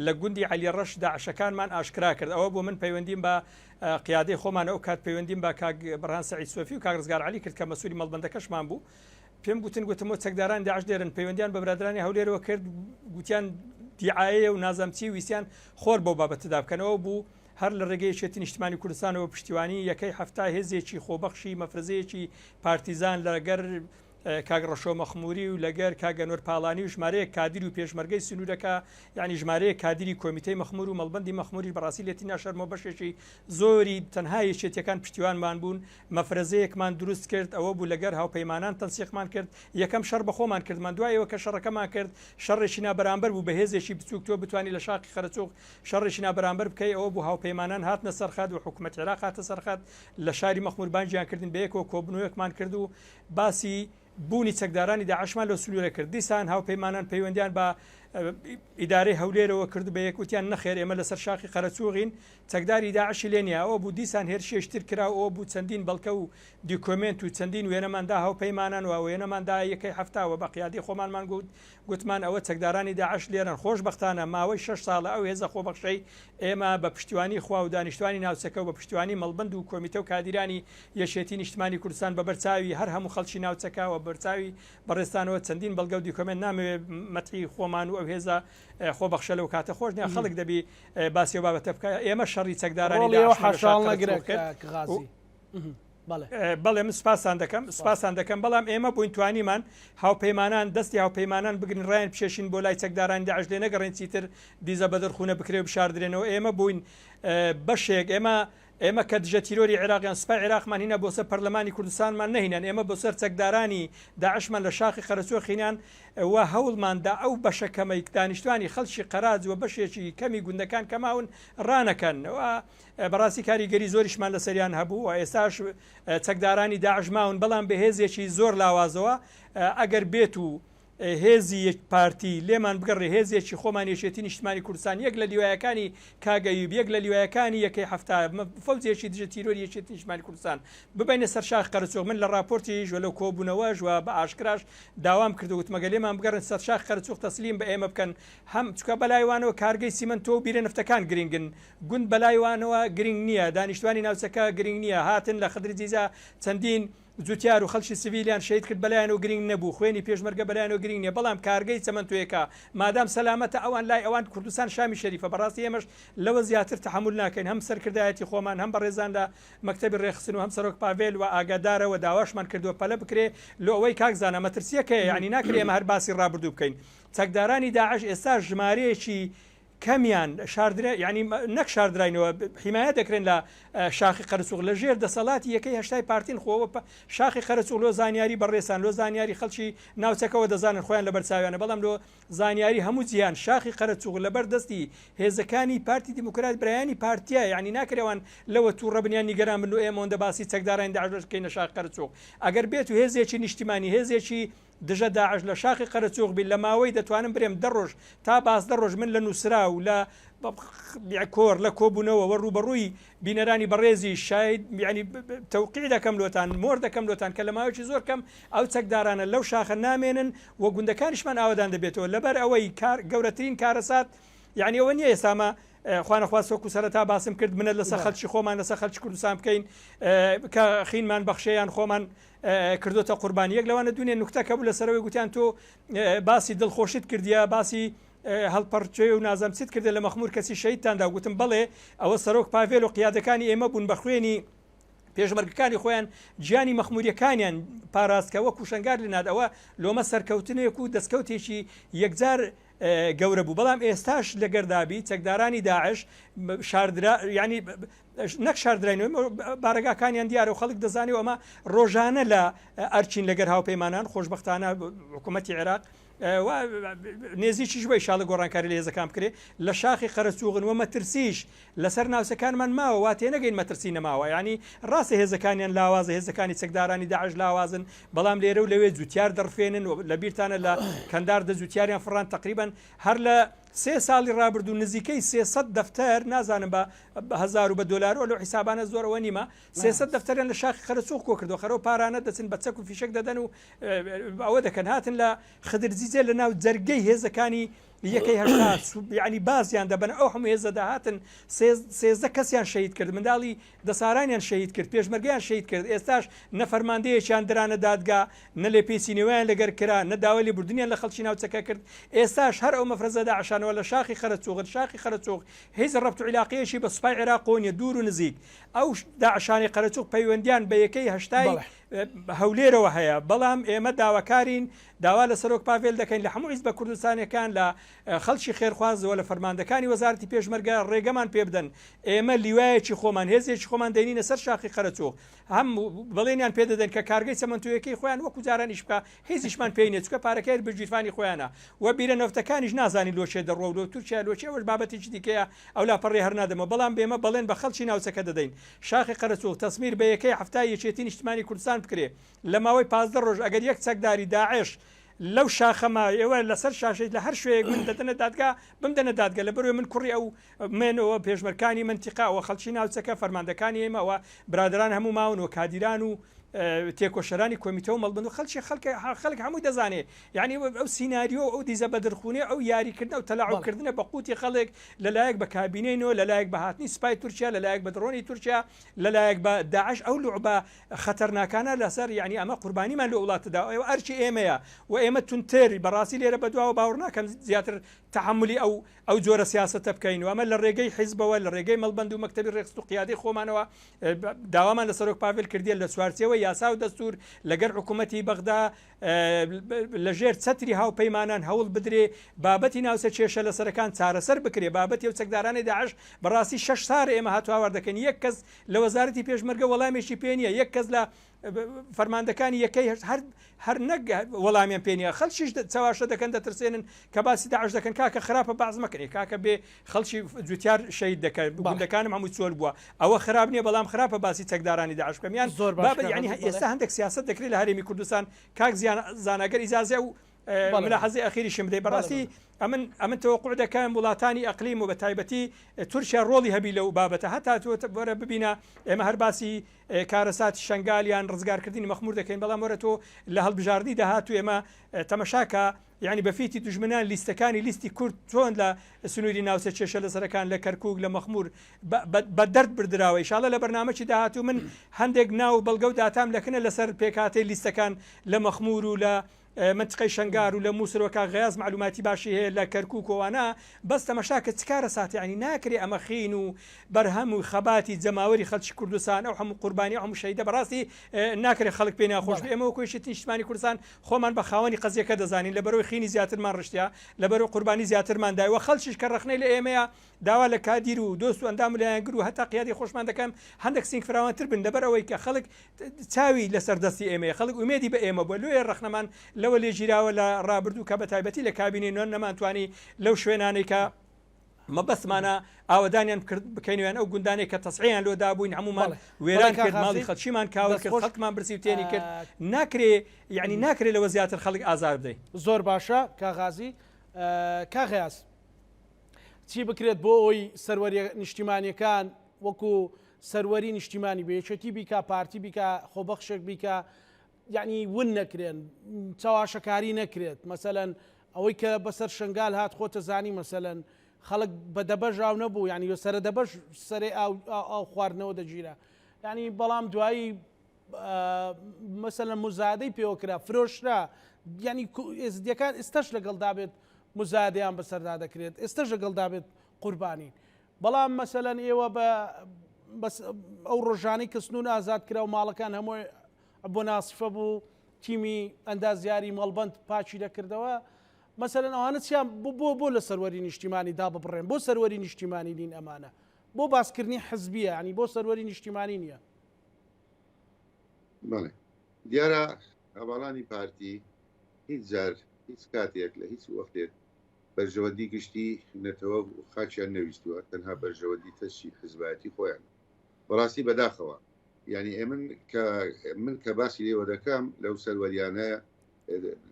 لە گوندی عەلی ڕەش داعشەکانمان ئاشکرا کرد ئەوە بۆ من پەیوەندیم بە قیادەی خۆمان ئەو کات پەیوەندیم بە کاک بەرهان سەعید سۆفی و کاک ڕزگار عەلی کرد کە مەسوولی مەڵبەندەکەشمان بوو پێم گوتمەوە چەکداران داعش دێرن پەیوەندیان بە برادرانی هەولێرەوە کرد گوتیان دیعایە و نازەمچی ویسیان خۆر بۆ بابەتەدا بکەنەوە بوو هەر لە ڕێگەی یەکێتی نیشتیمانی کوردستانەوە پشتیوانی یەکەی هەفتا هێزێکی خۆبەخشی مەفرەزەیەکی پارتیزان لەگەر کاگ ڕەشۆ مەخموری و لەگەر کاگەنۆر پاڵانی و ژمارەیە کادیر و پێشمەرگەی سنوورەکە یعنی ژمارەیە کادری کۆمیتەی مەخمور و مەڵبەندی مەخموری بەڕاستی لێتی ناشەرمەوە بەشێکی زۆری تەنها یەکێتیەکان پشتیوانمان بوون مەفرەزەیەکمان دروست کرد ئەوە بوو لەگەر هاوپەیمانان تەنسیقمان کرد یەکەم شەڕ بە خۆمان کردمان دوایەوە کە شەڕەکەمان کرد شەڕێکی نابەرامبەر بوو بە هێزێکی بچووک تۆ بتوانانی لە شاقی قەرەچۆغ شەڕێکی نابەرامبەر بکەی ئەوە بوو هاوپەیمانان هاتنە سەرخات و حکوومەت عێراق هاتە سەرخات لە شاری مەخمور بانجیان کردن بە یەکەوە کۆبنەوەیەکمان کرد و باسی بوونی چەکدارانی داعشمان لە سنوورە کرد دیسان هاوپەیمانان پەیوەندیان بە ئیدارەی هەولێرەوە کرد بە یەکوتیان نەخێر ئێمە لەسەر شاخی قەرەچۆغین چەکداری داعشی لێ نییە ئەوە بوو دیسان هێرشێشتر کراوەوە بوو چەندین بەڵکە و دیکۆمنت و چەندین وێنەماندا هاوپەیمانان و وێنەماندا یەکەی هەفتاوە بە قیادی خۆمانمان گوتمان ئەوە چەکدارانی داعش لێرن خۆشبەختانە ماوەی 6 ساڵە ئەو هێزە خۆبەخشەی ئێمە بە پشتیوانی خوا و دانیشتوانی ناوچەکە و بە پشتیوانی مەڵبەند و کۆمیتە و کادیرانی یەکێتی نیشتیمانی کوردستان بە بەرچاوی هەر هەموو خەڵکی ناوچەکەوە بەرچاوی بەڕێستانەوە چەندین بەڵگە و دیکۆمنت نامەوێت مەتحی خۆمان و ئەو هێزە خۆبەخشە لەو کاتە خۆش نیە خەڵک دەبی باسی و بابەتە بکە ئێمە شەڕی چەکدارانی بەڵێ من سپاسان دەکەم بەڵام ئێمە بووینتوانیمان هاوپەیمانان دەستی هاوپەیمانان بگرن ڕایان پێشین بۆ لای چەکدارانی داعش لێ نەگەڕێن چیتر دیزە بەدرخونە بکرێ و بشاردرێنەوە ئێمە بووین بەشێک ئێمە کە دژە تیرۆری عێراقیان سوپای عێراقمان هینە بۆ سەر پەرلەمانی کوردستانمان نەهینەن ئێمە بۆ سەر چەکدارانی داعشمان لە شاخی قەرەچۆغ خینان و هەوڵماندا ئەو بەشەکەمەی دانیشتوانی خەڵکی قەراج و بەشێکی کەمی گوندەکان کەماون ڕانەکەن بەڕاستی کاریگەری زۆریشمان لە سەریان هەبوو و ئێستاش چەکدارانی داعش ماون بەڵام بە هێزێکی زۆر لاوازەوە ئەگەر بێت و هێزی یەک پارتی لێمان بگەڕێ هێزێکی خۆمان یەکێتی نیشتیمانی کوردستان یەک لە لیوایەکانی کاگەیوب یەک لە لیوایەکانی یەکەی هەفتا فەوزێکی دژە تیرۆری یەکێتی نیشتیمانی کوردستان ببینە سەر شاخ قەرەچۆغ من لە راپۆرتی ژوە لەو کۆبوونەوەش و بە ئاشکراش داوام کردووت مەگە لێمان بگەڕن سەر شاخ قەرەچۆغ تەسلیم بە ئێمە بکەن هەم چکە بەلایوانەوە کارگەی سیمنتۆ و بیرە نفتەکان گرنگن گوند بەلایوانەوە گرنگ نییە دانیشتوانی ناوچەکە گرنگ نییە هاتن لە خدری جیزا چەندین جوتیار و خەڵکی سیڤیلیان شەید کرد بەلایەن و گرنگ نەبوو خوێنی پێشمەرگە بەلایەن و گرنگ نییە بەڵام کارگەی چەمەندۆیەکە مادام سەلامەتە ئەوان لای ئەوان کوردستان شامی شەریفە بەڕاستی ئێمەش لەوە زیاتر تەحمل ناکەین هەم سەرکردایەتی خۆمان هەم بەڕێزان لە مەکتەبی ڕێخستن و هەم سەرۆک پاڤێل و ئاگادارەوە داواشمان کردووە پەلە بکرێ لە ئەوەی کاکزانە مەترسیەکەیە یعنی ناکرێ ئێمە هەر باسی ڕابردوو بکەین چەکدارانی داعش ئێستا ژمارەیەکی کەمیان شاردرا ینی نەک شاردراینەوە حیمایە دەکرێن لە شاخی قەرەچۆغ لە ژێر دەسەڵاتی یەکەی هەشتای پارتین خۆوە شاخی قەرەچۆغ لۆ زانیاری بەڕێسان لۆ زانیاری خەڵکی ناوچەکەەوە دەزانن خۆیان لە بەرچاویانە بەڵام لۆ زانیاری هەموو جیهان شاخی قەرەچۆغ لەبەر دەستی هێزەکانی پارتی دیموکرات برایانی پارتیە یعنی ناکرێوان لەوە تووڕە بنیان نیگەران بن و ئێمە ئەوەندە باسی چەکدارانی داعش بکەینە شاخی قەرەچۆغ ئەگەر بێت و هێزێکی نیشتیمانی هێزێکی دژە داعش لە شاخی قەرەچۆغ بین لە ماوەی دەتوانم برێم دەڕۆژ تا باس دەڕۆژ من لە نووسرا و لە کۆر لە کۆبوونەوە وە ڕوبەڕووی بینەرانی بەڕێزی شاید ینی تەوقیع دەکەم لۆتان مۆر دەکەم لۆتان کە لە ماوەیەکی زۆر کەم ئەو چەکدارانە لەو شاخە نامێنن و گوندەکانیشمان ئاوادان دەبێتەوە لەبەر ئەوەی گەورەترین کارەسات یعنی ئەوە نییە ئێسامە خوانەخواست وەکو سەرەتا باسم کرد منە لەسەر خەڵکی خۆمان لەسەر خەڵکی کوردستان بکەین کە خینمان بەخشەیان خۆمان کردوتە قوربانی یەک لەوانە دوێ نوکتەکە بوو لەسەرەوەی گوتیان تۆ باسی دڵخۆشیت کردیە باسی هەڵپەرچێ و نازەمچیت کردە لە مەخمور کەسی شەیدتاندا گوتم بڵێ ئەوە سەرۆک پاڤێل و قیادەکانی ئێمە بوون بە خوێنی پێشمەرگەکانی خۆیان گیانی مەخموریەکانیان پاراستکە وەکو شەنگار لێناد ئەوە لۆمە سەرکەوتنێک و دەستکەوتێکی یەکجار گەورە بوو بەڵام ئێستاش لە گەردابی چەکدارانی داعش شاردرا ینی نەک شاردراینەوە بارەگاکانیان دیارە و خەڵک دەزانێ ئەمە ڕۆژانە لە ئەرچین لەگەر هاوپەیمانان خۆشبەختانە حکوومەتی عێراق نێزییش بە شاڵە گۆڕانکاری لە هێزەکان بکرێ لە شاخی خەرچوغن و مەترسیش لەسەر ناوسەکانمان ماوە وا تێ نەگەین مەترسی نەماوە ینی ڕاستە هێزەکانیان لاوازە هێزەکانی چەکدارانی داعش لاوازن بەڵام لێرە و لەوێ جوتیار دەڕفێنن و لە بیرتانە لە کەندار دەجوتیاریان فڕان تقریبان هەر لە 3 ساڵی ڕابردوو نزیکەی 300 دەفتەر نازانم بە 1000 بە دلار و لە حیسابانە زۆرەوە نیمە 300 دەفتەریان لە شاخی خەرچوغ کۆ کردو خەرەوە پارانە دەچن بە چەک و فیشک دەدەن و ئەوە دەکەن هاتن لە خدرجیجێ لە ناو جەرگەی هێزەکانی یەکەی هەشتا یعنی بازیان دەبن ئەو هەموو هێزەدا هاتن 13 کەسیان شەهید کرد منداڵی دەسارانیان شەهید کرد پێشمەرگیان شەهید کرد ئێستاش نەفەرماندەیەکیان درانە دادگا نە لێ پێچینەوەیان لەگەر کرا نەداوای لێ بردنیان لە خەڵکی ناوچەکە کرد ئێستاش هەر ئەو مەفرەزە داعشانەوە لە شاخی خەرچوغ شاخی خەرچوغ هیچ ڕەبط و عیلاقەیەکی بە سوپای عێراق نیە دوور و نزیک ئەو داعشانی خەرچوغ پەیوەندیان بە یەکەی هەشتای هەولێرەوە هەیە بەڵام ئێمە داواکارین داوا لە سەرۆک پاڤێل دەکەین لە هەموو حیزبە کوردستانیەکان لە خەڵکی خێرخوازەوە لە فەرماندەکانی وەزارەتی پێشمەرگە ڕێگەمان پێ بدەن ئێمە لیوایەکی خۆمان هێزێکی خۆمان دەینینە سەر شاخی خەرچوغ هەم بەڵێنیان پێدەدەن کە کارگەی سەمەنتویەکەی خۆیان وەکو جارانیش بکە هیچیشمان پێی نیە چکە پارەکەی بژیرفانی خۆیانە و بیرە نەفتەکانیش نازانی لۆچێ دەڕۆ و تورکیا لۆچێوەش بابەتێکی دیکەیە ئەو لاپەڕێ هەر نادەمە بەڵام بێمە بەڵێن بە خەڵکی ناوچەکە دەدەین شاخی خەرچوغ تەسمیر بە یەکەی هەفتای یەکێتی نیشتیمانی کوردستان بکرێ لە ماوەی 15 ڕۆژ ئەگەر یەک چەکداری داعش لەو شاخەما ئێوە لەسەر شاشەی لە هەر شوەیەک من دەدەنە دادگا بمدەنە دادگا لە بەروێ من کوڕی ئەو منەوە پێشمەرکانی منتیقاوە خەڵکی ناوچەکە فەرماندەکانی ئێمەوە برادران هەموو ماون و کادیران و تێکۆشەرانی کۆمیتە و مەڵبند و خەڵک هەمووی دەزانێ یعنی ئەو سیناریۆ ئەو دیزە بەدرخوونێ ئەو یاریکردن و تەلاعوبکردنە بە قوتی خەڵک لەلایەک بە کابینەینەوە لەلایەک بە هاتنی سوپای تورکیا لەلایەک بە دڕۆنی تورکیا لەلایەک بە داعش ئەو لوعبە خەتەرناکانە لەسەر یعنی ئەمە قوربانیمان لە وڵاتەدا ئەوە ئەرچی ئێمەیە و ئێمە تونتێری بەڕاستی لێرە بەدواوە باوەڕ ناکەم زیاتر تحملی ئەو جۆرە سیاسەتە بکەین و ئەمە لە ڕێگەی حیزبەوە لە ڕێگەی مەڵبەند و مەکتەبی ڕێکست و قیادەی خۆمانەوە داوامان لە سەرۆک پاڤێل کردیە لە سوارچەوە یاسا و دەستور لەگەر حکوومەتی بەغدا لەژێر چەتری هاوپەیمانان هەوڵ بدرێ بابەتی ناوسە کێشە لە سەرەکان چارەسەر بکرێ بابەتی و چەکدارانی داعش بەڕاستی 6 سار ئێمە هاتووەوار دەکەن یەک کەس لە وەزارەتی پێشمەرگە وەڵامێکی پێ نییە یەک کەس لە فەرماندەکانی یەکەی هەر نەک وەڵامیان پێ نیە خەڵکیش چاواشە دەکەن دەترسێنن کە باسی داعش دەکەن کاکە خراپە باز مەکەنێ کاکە بێ خەڵکی جوتیار شەید دەکەن گوندەکانم هەموو چۆل بووە ئەوە خراپ نییە بەڵام خراپە باسی چەکدارانی داعش بکەمیان زۆر ینی ئێستا هەندێک سیاست دەکرێت لە هەرێمی کوردستان کاک زانەگەر ئیزازە و ملاحظەی ئەخیری شم بدەی بەڕاستی ئەمن تەوەقع دەکەم وڵاتانی ئەقلیم و بە تایبەتی تورکیا ڕۆڵی هەبی لەو بابەتە هەتا تۆ وەرە ببینە ئێمە هەر باسی کارەساتی شنگالیان ڕزگارکردنی مەخمور دەکەین بەڵام وەرە تۆ لە هەڵبژاردی داهات و ئێمە تەمەشاکە یعنی بەفیتی دوژمنان لیستەکانی لیستی کورد چۆن لە سنووری ناوچە کێشە لە سەرەکان لە کەرکووک لە مەخمور بە دەرد بردراوە ئینشاڵڵا لە بەرنامەی داهات و من هەندێک ناو بەڵگە و داتام دەکەنە لەسەر پێکاتەی لیستەکان لە مەخمور و لە منطقەی شنگار و لە مووسەوەکە غیاز معلوماتی باشی هەیە لە کەرکووکەوانە بەس تەمەشاکە چکارە ساتی ینی ناکرێ ئەمە خین و بەرهەم و خەباتی جەماوەری خەڵکی کوردستان ئەو هەموو قوربانی هەموو شەیدە بەڕاستی ناکرێت خەڵک پێ ناخۆش ئێمە وەکوێشێتی نیشتیمانی کوردستان خۆمان بە خاوەنی قەزیەکە دەزانین لە بەرەوەی خینی زیاترمان ڕشتیا لە بەرەوەی قوربانی زیاترمان دایوە خەڵکیش کە ڕخنەی لە ئێمەیە داوا لە کادیر و دۆست و ئەندام لایەنگر و هەتا قیادی خۆشمان دەکەم هەندێک سنگ فراوانتر بن لەبەرەوەی کە خەڵک چاوی لەسەر دەستی ئێمەیە خەڵک ئومێدی بە ئێمە بۆ لێ ڕخنەمان لەوە لێ ژیراوە لە ڕابردوو کە بە تایبەتی لە کابینێنەوە نەمانتوانی لەو شوێنانەی کە مەبەستمانە ئاوەدانیان بکەینیان ئەو گوندانێک کە تەسعیان لۆ دابووین هەمومان وێران کرد ماڵی خەڵکیمان کاوە کرد خەڵکمان برسی و تێنی کرد ناکرێ یعنی ناکرێت لەوە زیاتر خەڵک ئازار بدەین زۆر باشە کاغازی کاغیاز چی بکرێت بۆ ئەوی سەروەری نیشتیمانیەکان وەکو سەروەری نیشتیمانی بێچەتی بیکە پارتی بیکە خۆبەخشێک بیکە یعنی ون نەکرێن چاواشەکاری نەکرێت مەسەلەن ئەوەی کە بەسەر شنگال هات خۆتە زانی مەسەلەن خەڵک بە دەبەژاو نەبوو ینی سەرە دەبەش سەرێ ئاو خواردنەوە دەگیرە ینی بەڵام دوایی مەسەلەن مزادەی پێوەکرا فرۆشرا ینی ئێزدیەکان ئێستاش لەگەڵدا بێت مزادیان بەسەردا دەکرێت ئێستاش لەگەڵدا بێت قوربانی بەڵام مەسەلەن ئێوە بە ئەو ڕۆژانەی کە سنوون ئازاد کرا و ماڵەکان هەمووی بۆ ناسفە بوو تیمی ئەندازیاری مەڵبەند پاچی دەکردەوە مەسەلەن ئەوانە چیان بۆ لە سەروەری نیشتیمانی دا ببڕێن بۆ سەروەری نیشتیمانی نین ئەمانە بۆ باسکردنی حزبیە ینی بۆ سەروەری نیشتیمانی نییە دیارە هەواڵانی پارتی هیچ جار هیچ کاتێک لە هیچ وەختێک بەرژەوەندی گشتی نەتەوە خاچیان نەویستووە تەنها بەرژەوەندی تەشی حزبایەتی خۆیان بەڕاستی بەداخەوە یعنی من کە باسی لێوە دەکەم لەو سەروەریانە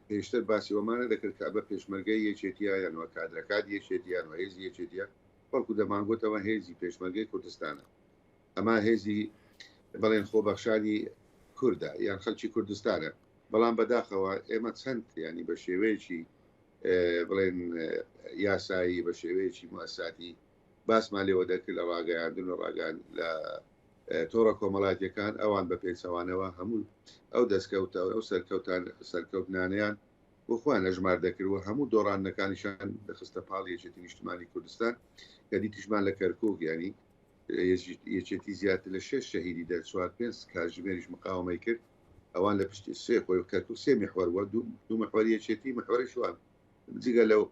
پێشتر باسی وەمانە دەکرد کە بە پێشمەرگەی یەکێتیە یانوە کادرەکات یەکێتیان و هێزی یەکێتیە بەڵکو دەمانگوتەوە هێزی پێشمەرگەی کوردستانە ئەما هێزی بەڵێن خۆبەخشانی کووردە یان خەڵکی کوردستانە بەڵام بەداخەوە ئێمە چەند ینی بە شێوەیەکی بڵێن یاسایی بە شێوەیەکی موساتی باسمان لێوە دەکرد لە ڕاگەیاندن و ڕاگەان لە تۆڕە کۆمەڵاتیەکان ئەوان بە پێچەوانەوە هەموو ئەو دەستکەوتە ئەو سەرکەوتنانیان بۆخوا نەژمار دەکردوە هەموو دۆڕانەکانیشان دەخستە پاڵ یەکێتی نیشتمانی کوردستان کە دیتیشمان لە کەرکووک ینی یەکێتی زیاتر لە 6 شەهیدی دە 4-5 کاتژمێریش مقاومەی کرد ئەوان لە پشتی سێ خۆی کەرکوو سێ میحوەر دوو محوەری یەکێتی محوەری شوان جگە لەو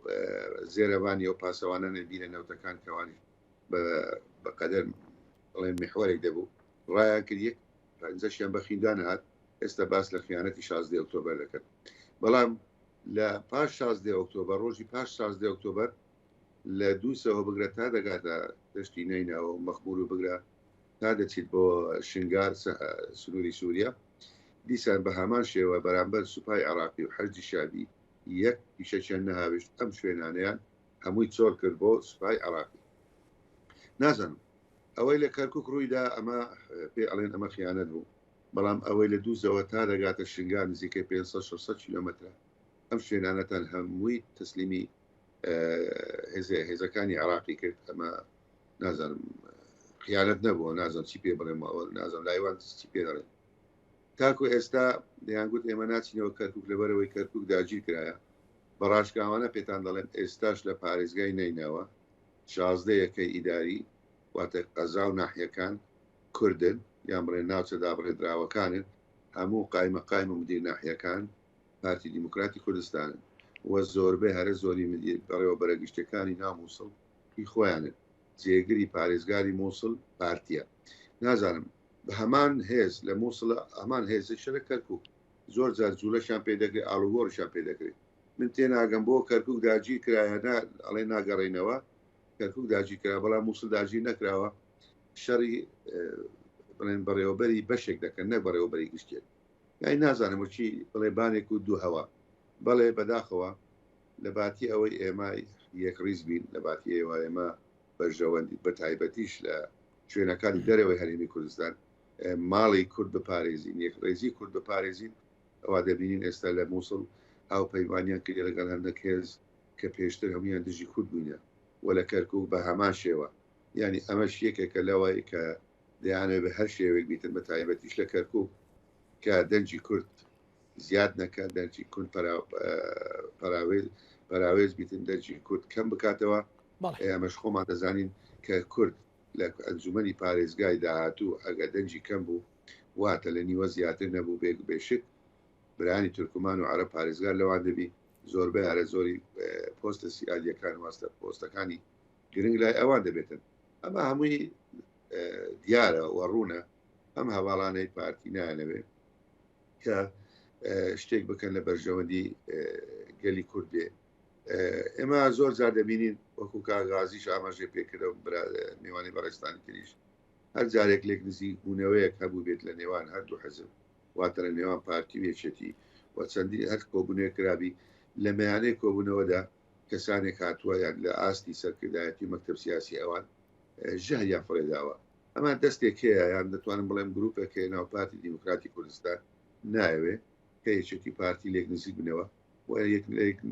زێرەوانی ئەو پاسەوانانە بینە نەوتەکان کەوانی بەقەدەر بڵێن میحوەرێک دەبوو ڕایان کرد یەک پەنجەشیان بە خیندان هات ئێستا باس لە خیانەتی 16 ئۆکتۆبەر دەکەن بەڵام لە پاش 16 ئۆکتۆبەر ڕۆژی پاش 16 ئۆکتۆبەر لە دووسەوە بگرە تا دەگاتە دەشتی نینەوە و مەخبور و بگرە تا دەچیت بۆ شنگار سنووری سووریا دیسان بە هەمان شێوە بەرامبەر سوپای عراقی و حەرجی شابی یەک پیشەچیان نەهاویشت ئەم شوێنانیان هەمووی چۆر کرد بۆ سوپای عراقی نازانم ئەوەی لە کەرکووک ڕوویدا ئەمە پێ ئەڵێن ئەمە خیانەت بوو بەڵام ئەوەی لە دووزەوە تا دەگاتە شنگار نزیکەی 500-600 کیلۆمەترە ئەم شوێنانەتان هەمووی تەسلیمی هێزەکانی عراقی کرد ئەمە نازانم خیانەت نەبووە نازانم چی پێ بڵێمەوە نازانم لایوان چی پێ دەڵێن تاکو ئێستا دەیانگوت ئێمە ناچینەوە کەرکووک لەبەرەوەی کەرکووک داگیر کرایە بە ڕاشکاوانە پێتان دەڵێن ئێستاش لە پارێزگای نینەوە 16 یەکەی ئیداری واتە قەزا و ناحیەکان کوردن یان بڵێن ناوچە دابڕێدراوەکانن هەموو قایمە مدیر ناحیەکان پارتی دیموکراتی کوردستانن وە زۆربەی هەرە زۆری مدیر بەڕێوە بەرەگشتەکانی ناو مووسڵ هی خۆیانن جێگری پارێزگاری مووسڵ پارتیە نازانم بە هەمان هێز لە مووسڵ هەمان هێزە شەرە کەرکووک زۆر جار جوولەشان پێ دەکرێت ئاڵوگۆڕشان پێ دەکرێت من تێناگەم بۆ کەرکووک داگیر کرایە ئەڵێ ناگەڕێنەوە کەرکووک داگیر کرا بەڵام مووسڵ داگیر نەکراوە شەڕی بڵێن بەڕێوەبەری بەشێک دەکەن نە بەڕێوەبەری گشتێک یای نازانم وچی بڵێ بانێک و دوو هەوا بەڵێ بەداخەوە لە باتی ئەوەی ئێمە یەک ڕیز بین لە باتی ئێوە ئێمە بەژەوەندی بە تایبەتیش لە شوێنەکانی دەرەوەی هەرێمی کوردستان ماڵی کورد بپارێزین یەک ڕێزی کورد بپارێزین ئەوە دەبینین ئێستا لە مووسڵ هاو پەیمانیان کرد لەگەڵ هەندێک هێز کە پێشتر هەمویان دژی کورد بووینە وە لە کەرکووک بە هەمان شێوە ینی ئەمەش یەکێکە لەوەی کە دەیانێت بە هەر شێوێک بیتن بە تایبەتیش لە کەرکووک کە دەنجی کورد زیاد نەکە دەنجی کورد پەراوێز بیتن دەنجی کورد کەم بکاتەوە ئەمەش خۆمان دەزانین کە کورد لە ئەنجومەنی پارێزگای داهاتوو ئەگە دەنجی کەم بوو واتە لە نیوە زیاتر نەبوو بێشک برانی تورکمان و عەرەب پارێزگار لەوان دەبی زۆربەی هەرە زۆری پۆستە سیادیەکان واستە پۆستەکانی گرنگ لای ئەوان دەبێتن ئەمە هەمووی دیارە وەڕوونە ئەم هەواڵانەی پارتی نایەنەوێت کە شتێک بکەن لە بەرژەوەندی گەلی کوردێ ئێمە زۆر جار دەبینین وەکو کاغازیش ئاماژێ پێکردە نێوانی بەڕێستانی تریش هەر جارێک لێک نزیک بوونەوەیەک هەبوو بێت لە نێوان هەردوو حەزب واتە لە نێوان پارتی وێچێتی و چەندی هەر کۆبوونەیە کرابی لە مەیانەی کۆبوونەوەدا کەسانێک هاتووە یان لە ئاستی سەرکردایەتی مەکتەب سیاسی ئەوان ژەهریان فڕێداوە ئەمان دەستێک هەیە یان دەتوانم بڵێم گروپێک ناو پارتی دیموکراتی کوردستان نایەوێ کە یەکێتی پارتی لێک نزیک بنەوە و یەک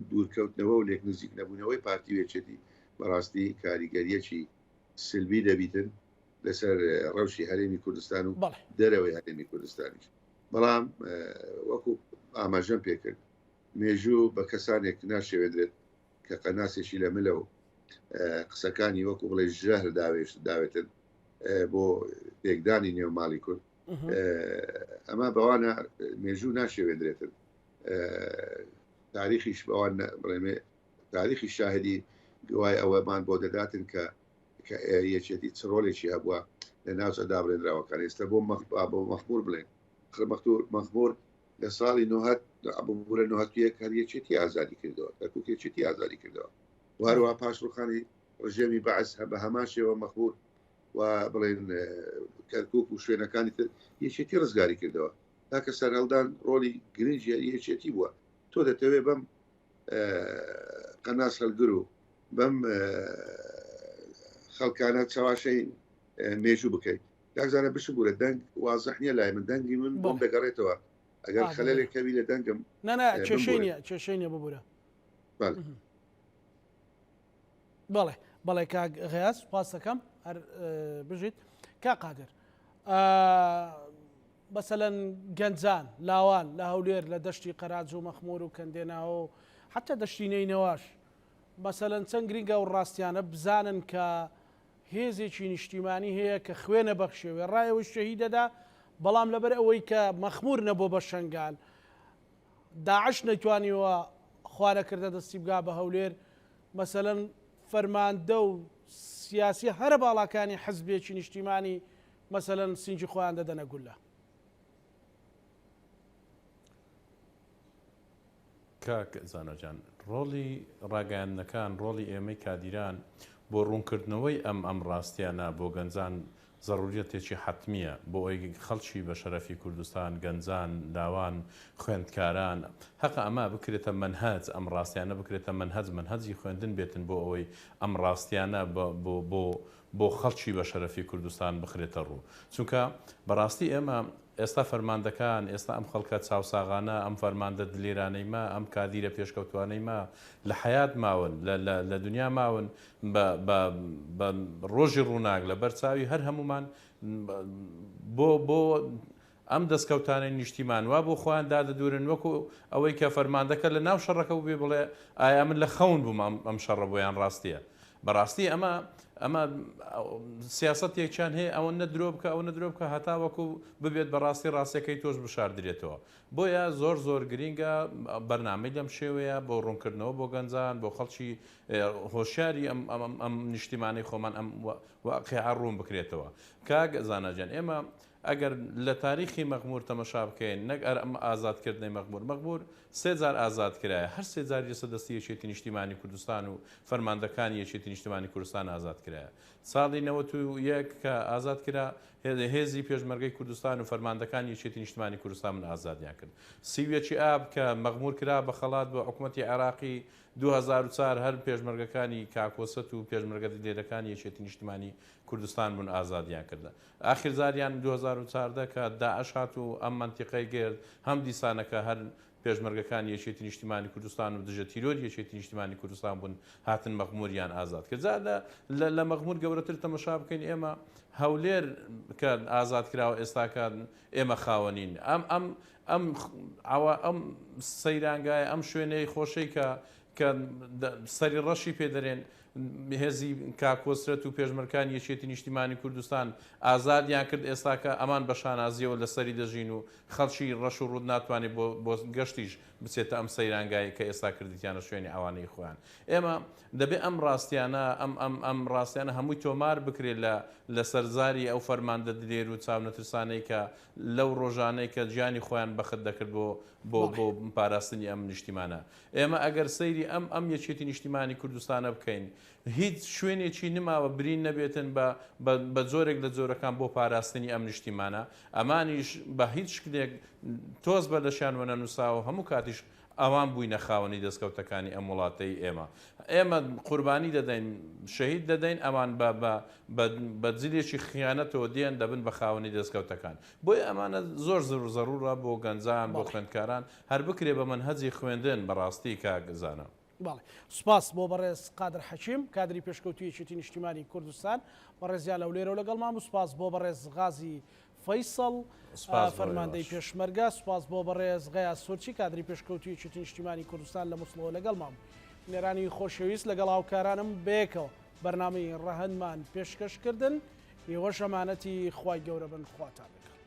دوورکەوتنەوە و لێک نزیک نەبوونەوەی پارتی وێچێتی بەڕاستی کاریگەریەکی سلبی دەبیتن لەسەر ڕەوشی هەرێمی کوردستان و دەرەوەی هەرێمی کوردستانیش بەڵام وەکو ئاماژەم پێکرد مێژوو بە کەسانێک ناشێوێدرێت کە قەناسێکی لە ملە و قسەکانی وەکو بڵێ ژەهر داوێتن بۆ پێکدانی نێوماڵی کورد ئەمە بەوانە مێژوو ناشێوێدرێتن تاریخیش بەوان بڵێمێ تاریخی شاهدی دوای ئەوەمان بۆ دەداتن کە یەکێتی چڕۆلێکی هەبووە لە ناوچە دابڕێنراوەکان ئێستا بۆ مەخبور بڵێن مەخبور لە ساڵی 90 بوو لە نوهاتویەک هەر یەکێتی ئازادی کردەوە کەرکووک یەکێتی ئازادی کردەوە و هەروەها پاش ڕوخانی ڕژێمی بەعس بە هەمان شێوە مەخبور و بڵێن کەرکووک و شوێنەکانی تر یەکێتی ڕزگاری کردەوە تاکە سەرهەڵدان ڕۆلی گرنگی یەکێتی بووە تۆ دەتەوێت بەم قەناس هەلگر و بەم خەڵکانە چاواشەی مێژوو بکەیت کاکزانە بشبوورە دەنگ وازەح نییە لای من دەنگی من بۆم دەگەڕێتەوە ئەگەر خەلەلێک کەوی لە دەنگم کێشەی نیە ببوورە بەڵێ بەڵێ کاک غیاس سوپاس دەکەم هەر بژیت کا قادر بەسەلەن گەنجان لاوان لە هەولێر لە دەشتی قەراج و مەخمور و کەندێناوە و حتا دەشتی نەینەواش مەسەلەن چەند گرنگە و ڕاستیانە بزانن کە هێزێکی نیشتیمانی هەیە کە خوێنە بەخشێوێ ڕایەوەی شەهید دەدا بەڵام لەبەر ئەوەی کە مەخمور نەبوو بە شنگال داعش نەتوانیوە خوارەکردە دەستی بگا بە هەولێر مەسەلەن فەرماندە و سیاسی هەرە باڵاکانی حەزبێکی نیشتیمانی مەسەلەن سینجی خۆیان دەدەنە گولە کاک زانەجان ڕۆڵی ڕاگەیاندنەکان ڕۆڵی ئێمەی کادیران بۆ ڕوونکردنەوەی ئەم ڕاستیانە بۆ گەنجان ضرورەتێکی حتمیە بۆ ئەوی خەڵکی بە شەرەفی کوردستان گەنجان لاوان خوێندکاران حەقە ئەمە بکرێتە منهەج ئەم ڕاستیانە بکرێتە منهەجی خوێندن بێتن بۆ ئەوەی ئەم ڕاستیانە بۆ خەڵکی بە شەرەفی کوردستان بخرێتە ڕوو چونکە بەڕاستی ئێمە ئێستا فەرماندەکان ئێستا ئەم خەڵکە چاوساغانە ئەم فەرماندە دلێرانەی ما ئەم کادیرە پێشکەوتوانەی ما لە حیات ماون لە دنیا ماون بە ڕۆژی ڕووناک لە بەرچاوی هەر هەمومان بۆ ئەم دەستکەوتانەی نیشتیمان وا بۆ خۆیان دادەدورن وەکو ئەوەی کە فەرماندەکە لە ناو شەڕەکە بێ بڵێ ئایا من لە خەون بووم ئەم شەڕە بۆیان ڕاستیە بەڕاستی ئەمە سیاستێکیان هەیە ئەوە نەدرۆ بکە ئەو نەدرۆ بکە هەتا وەکو ببێت بەڕاستی ڕاستیەکەی تۆش بشاردرێتەوە بۆیە زۆر گرینگە بەرنامەی لەم شێوەیە بۆ ڕوونکردنەوە بۆ گەنجان بۆ خەڵکی هۆشیاری ئەم نیشتیمانەی خۆمان ئەم واقعە ڕوون بکرێتەوە کاک زانەجان ئێمە ئەگەر لە تاریخی مەخمور تەمەشا بکەین نەک ئەم ئازادکردنەی مەخمور سێ جار ئازاد کرایە هەر سێ جار سەدەستی یەکێتی نیشتیمانی کوردستان و فەرماندەکانی یەکێتی نیشتیمانی کوردستان ئازاد کرایە ساڵی 91 کە ئازاد کرا هێزی پێشمەرگەی کوردستان و فەرماندەکان یەکێتی نیشتیمانی کوردستان من ئازادیان کرد سیویەکی ئاب کە مەخمور کرا بە خەڵات بە حکوومەتی عێراقی 2004 هەر پێشمەرگەکانی کاکۆسەت و پێشمەرگە دلێرەکانی یەکێتی نیشتیمانی کوردستان بوون ئازادیان کردە ئاخر زاریان 2014 کە داعش هات و ئەم منتیقەی گرت هەم دیسانەکە هەر پێشمەرگەکان یەکێتی نیشتیمانی کوردستان و دژە تیرۆری یەکێتی نیشتیمانی کوردستان بوون هاتن مەخموریان ئازاد کرد لە مەخمور گەورەتر تەمەشا بکەین ئێمە هەولێر کە ئازاد کراوە ئێستاکان ئێمە خاوەنین ئەم سەیرانگایە ئەم شوێنەی خۆشەی کە سەری ڕەشی پێدەرێن هێزی کاکۆسرەت و پێشمەرگەکان یەکێتی نیشتیمانی کوردستان ئازادیان کرد ئێستاکە ئەمان بە شانازیەوە لە سەری دەژین و خەڵکی ڕەش و ڕوود ناتوانێت بۆ گەشتیش بچێتە ئەم سەیرانگایی کە ئێستا کردیانە شوێنی ئەوانەی خۆیان ئێمە دەبێت ئەم ڕاستیانە ئەم ڕاستیانە هەمووی تۆمار بکرێت لە سەرزاری ئەو فەرماندە دلێر و چاونەترسانەی کە لەو ڕۆژانەی کە گیانی خۆیان بەخت دەکرد بۆ پاراستنی ئەم نیشتیمانە ئێمە ئەگەر سەیری ئەم یەکێتی نیشتیمانی کوردستانە بکەین هیچ شوێنێکی نماوە برین نەبێتن بە جۆرێک لە جۆرەکان بۆ پاراستنی ئەم نیشتیمانە ئەمانیش بە هیچ شتێک تۆز بەردەشیان وەنەنووساوە هەموو کاتیش ئەوان بووینە خاوەنی دەستکەوتەکانی ئەم وڵاتەی ئێمە قوربانی دەدەین شەهید دەدەین ئەمان بە جلێکی خیانەتەوە دێن دەبن بە خاوەنی دەستکەوتەکان بۆی ئەمانە زۆر زەڕورە بۆ گەنجان بۆ خوێندکاران هەر بکرێ بە منهەجی خوێندن بەڕاستی کاگزانە باڵێ سوپاس بۆ بەڕێز قادر حەکیم کادری پێشکەوتی یەکێتی نیشتیمانی کوردستان بەڕێزیان لەولێرە و لەگەڵمان و سوپاس بۆ بەڕێز غازی فەیسەڵ فەرماندەی پێشمەرگە سوپاس بۆ بەڕێز غەیاس سۆرچی کادری پێشکەوتی یەکێتی نیشتیمانی کوردستان لە موسڵەوە لەگەڵمان نێرانی خۆشەویست لەگەڵ هاوکارانم بەیەکەوە بەرنامەی ڕەهەنمان پێشکەشکردن هیوە شەمانەتی خوای گەورە بن خواتان لەگەڵ